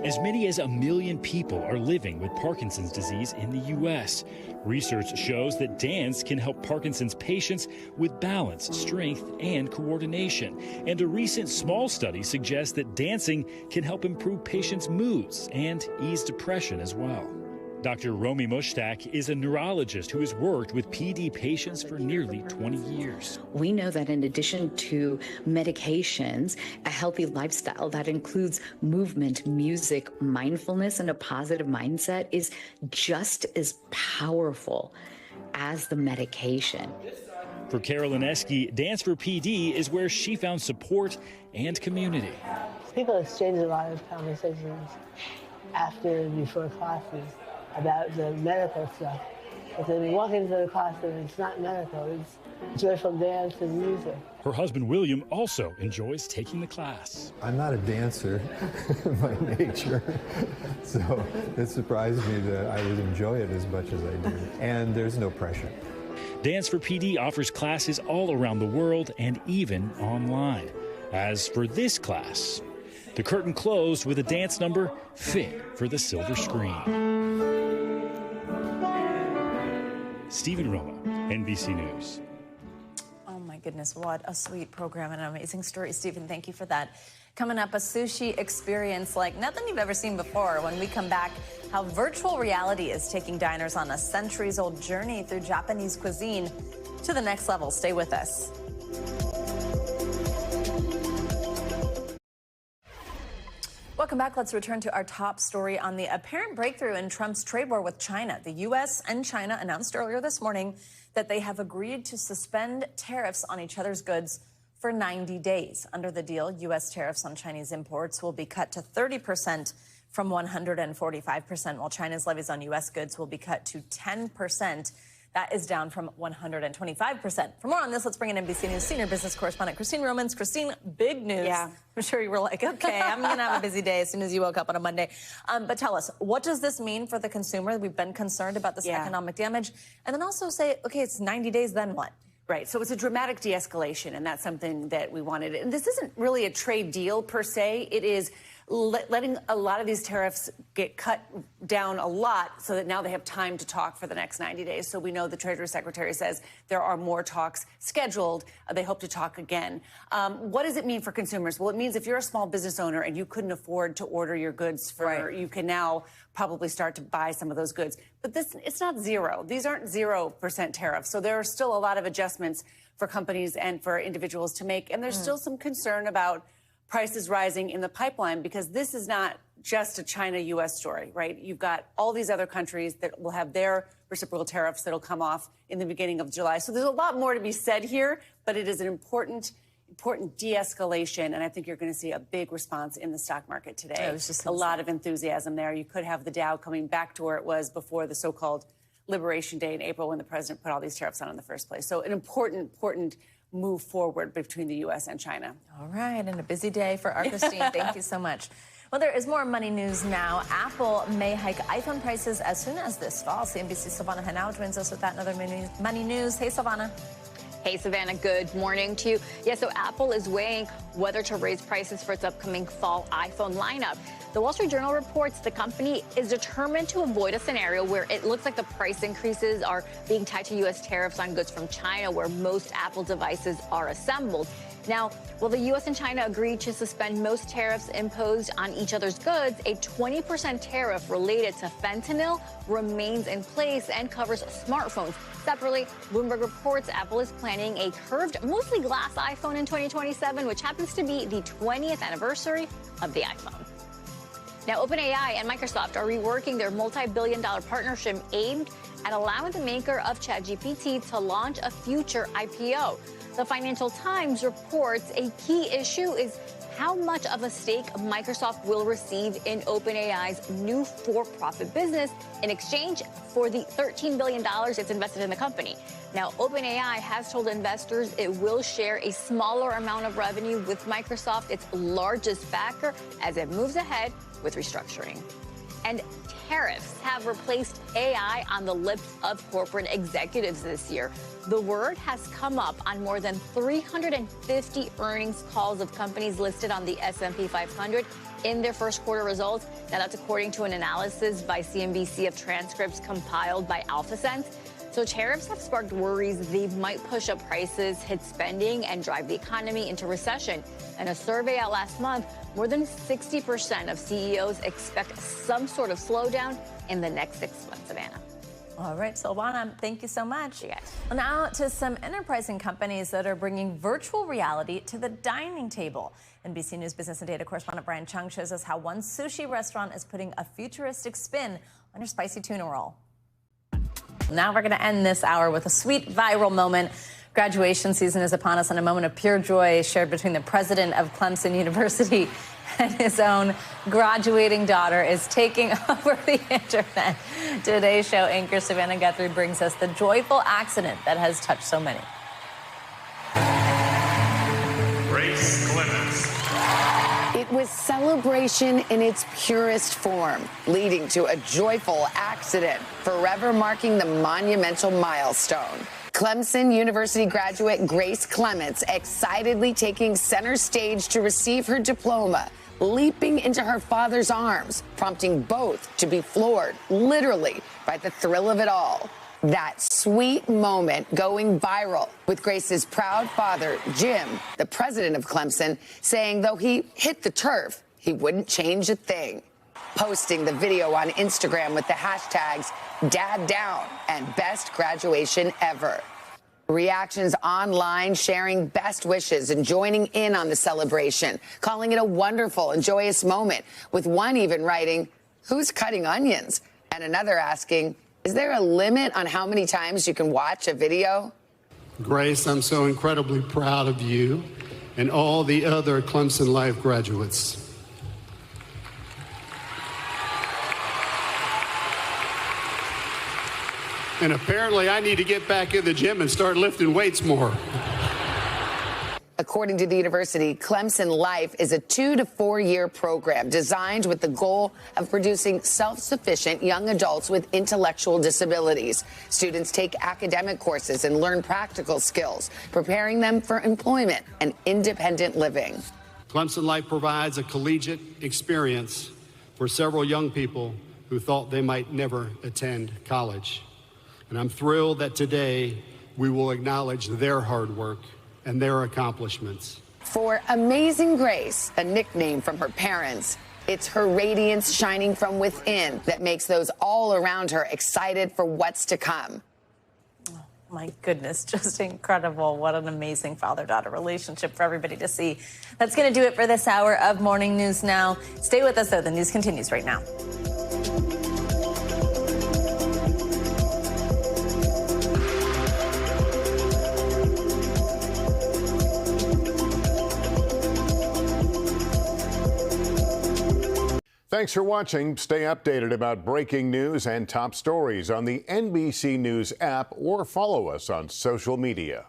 As many as 1 million people are living with Parkinson's disease in the U.S. Research shows that dance can help Parkinson's patients with balance, strength, and coordination. And a recent small study suggests that dancing can help improve patients' moods and ease depression as well. Dr. Romy Mushtaq is a neurologist who has worked with PD patients for nearly 20 years. We know that in addition to medications, a healthy lifestyle that includes movement, music, mindfulness, and a positive mindset is just as powerful as the medication. For Carolyn Esky, Dance for PD is where she found support and community. People exchange a lot of conversations after and before classes about the medical stuff. But then we walk into the class and it's not medical, it's joyful dance and music. Her husband William also enjoys taking the class. I'm not a dancer by nature, so it surprised me that I would enjoy it as much as I do. And there's no pressure. Dance for PD offers classes all around the world and even online. As for this class, the curtain closed with a dance number fit for the silver screen. Stephen Romo, NBC News. Oh my goodness, what a sweet program and an amazing story. Stephen, thank you for that. Coming up, a sushi experience like nothing you've ever seen before. When we come back, how virtual reality is taking diners on a centuries-old journey through Japanese cuisine to the next level. Stay with us. Welcome back. Let's return to our top story on the apparent breakthrough in Trump's trade war with China. The U.S. and China announced earlier this morning that they have agreed to suspend tariffs on each other's goods for 90 days. Under the deal, U.S. tariffs on Chinese imports will be cut to 30% from 145%, while China's levies on U.S. goods will be cut to 10%. That is down from 125%. For more on this, let's bring in NBC News senior business correspondent Christine Romans. Christine, big news. Yeah. I'm sure you were like, okay, I'm going to have a busy day as soon as you woke up on a Monday. But tell us, what does this mean for the consumer? We've been concerned about this economic damage. And then also say, okay, it's 90 days, then what? Right. So it's a dramatic de-escalation, and that's something that we wanted. And this isn't really a trade deal per se. It is letting a lot of these tariffs get cut down a lot so that now they have time to talk for the next 90 days. So we know the Treasury Secretary says there are more talks scheduled. They hope to talk again. What does it mean for consumers? Well, it means if you're a small business owner and you couldn't afford to order your goods you can now probably start to buy some of those goods. But it's not zero. These aren't 0% tariffs. So there are still a lot of adjustments for companies and for individuals to make. And there's still some concern about prices rising in the pipeline, because this is not just a China-U.S. story, right? You've got all these other countries that will have their reciprocal tariffs that'll come off in the beginning of July. So there's a lot more to be said here, but it is an important de-escalation, and I think you're going to see a big response in the stock market today. A lot of enthusiasm there. You could have the Dow coming back to where it was before the so-called Liberation Day in April, when the president put all these tariffs on in the first place. So an important move forward between the U.S. and China. All right, and a busy day for our Christine. Thank you so much. Well, there is more money news now. Apple may hike iPhone prices as soon as this fall. CNBC's Silvana Henao joins us with that and other money news. Hey, Silvana. Hey, Savannah, good morning to you. Yeah, so Apple is weighing whether to raise prices for its upcoming fall iPhone lineup. The Wall Street Journal reports the company is determined to avoid a scenario where it looks like the price increases are being tied to U.S. tariffs on goods from China, where most Apple devices are assembled. Now, while the U.S. and China agreed to suspend most tariffs imposed on each other's goods, a 20% tariff related to fentanyl remains in place and covers smartphones. Separately, Bloomberg reports Apple is planning a curved, mostly glass iPhone in 2027, which happens to be the 20th anniversary of the iPhone. Now, OpenAI and Microsoft are reworking their multi-billion-dollar partnership aimed at allowing the maker of ChatGPT to launch a future IPO. The Financial Times reports a key issue is how much of a stake Microsoft will receive in OpenAI's new for-profit business in exchange for the $13 billion it's invested in the company. Now, OpenAI has told investors it will share a smaller amount of revenue with Microsoft, its largest backer, as it moves ahead with restructuring. And tariffs have replaced AI on the lips of corporate executives this year. The word has come up on more than 350 earnings calls of companies listed on the S&P 500 in their first quarter results. Now, that's according to an analysis by CNBC of transcripts compiled by AlphaSense. So tariffs have sparked worries they might push up prices, hit spending, and drive the economy into recession. In a survey out last month, more than 60% of CEOs expect some sort of slowdown in the next 6 months, Savannah. All right, Silvana, thank you so much. You guys. Well, now to some enterprising companies that are bringing virtual reality to the dining table. NBC News Business and Data correspondent Brian Chung shows us how one sushi restaurant is putting a futuristic spin on your spicy tuna roll. Now we're going to end this hour with a sweet viral moment. Graduation season is upon us, and a moment of pure joy shared between the president of Clemson University and his own graduating daughter is taking over the internet. Today's show anchor Savannah Guthrie brings us the joyful accident that has touched so many. Grace Clements. It was celebration in its purest form, leading to a joyful accident, forever marking the monumental milestone. Clemson University graduate Grace Clements excitedly taking center stage to receive her diploma, leaping into her father's arms, prompting both to be floored, literally, by the thrill of it all. That sweet moment going viral, with Grace's proud father, Jim, the president of Clemson, saying though he hit the turf, he wouldn't change a thing. Posting the video on Instagram with the hashtags #DadDown and Best Graduation Ever. Reactions online sharing best wishes and joining in on the celebration, calling it a wonderful and joyous moment, with one even writing, "Who's cutting onions?" and another asking, "Is there a limit on how many times you can watch a video?" Grace, I'm so incredibly proud of you and all the other Clemson Life graduates. And apparently I need to get back in the gym and start lifting weights more. According to the university, Clemson Life is a 2 to 4 year program designed with the goal of producing self-sufficient young adults with intellectual disabilities. Students take academic courses and learn practical skills, preparing them for employment and independent living. Clemson Life provides a collegiate experience for several young people who thought they might never attend college. And I'm thrilled that today we will acknowledge their hard work and their accomplishments. For Amazing Grace, a nickname from her parents, it's her radiance shining from within that makes those all around her excited for what's to come. My goodness, just incredible. What an amazing father-daughter relationship for everybody to see. That's going to do it for this hour of Morning News Now. Stay with us, though. The news continues right now. Thanks for watching. Stay updated about breaking news and top stories on the NBC News app or follow us on social media.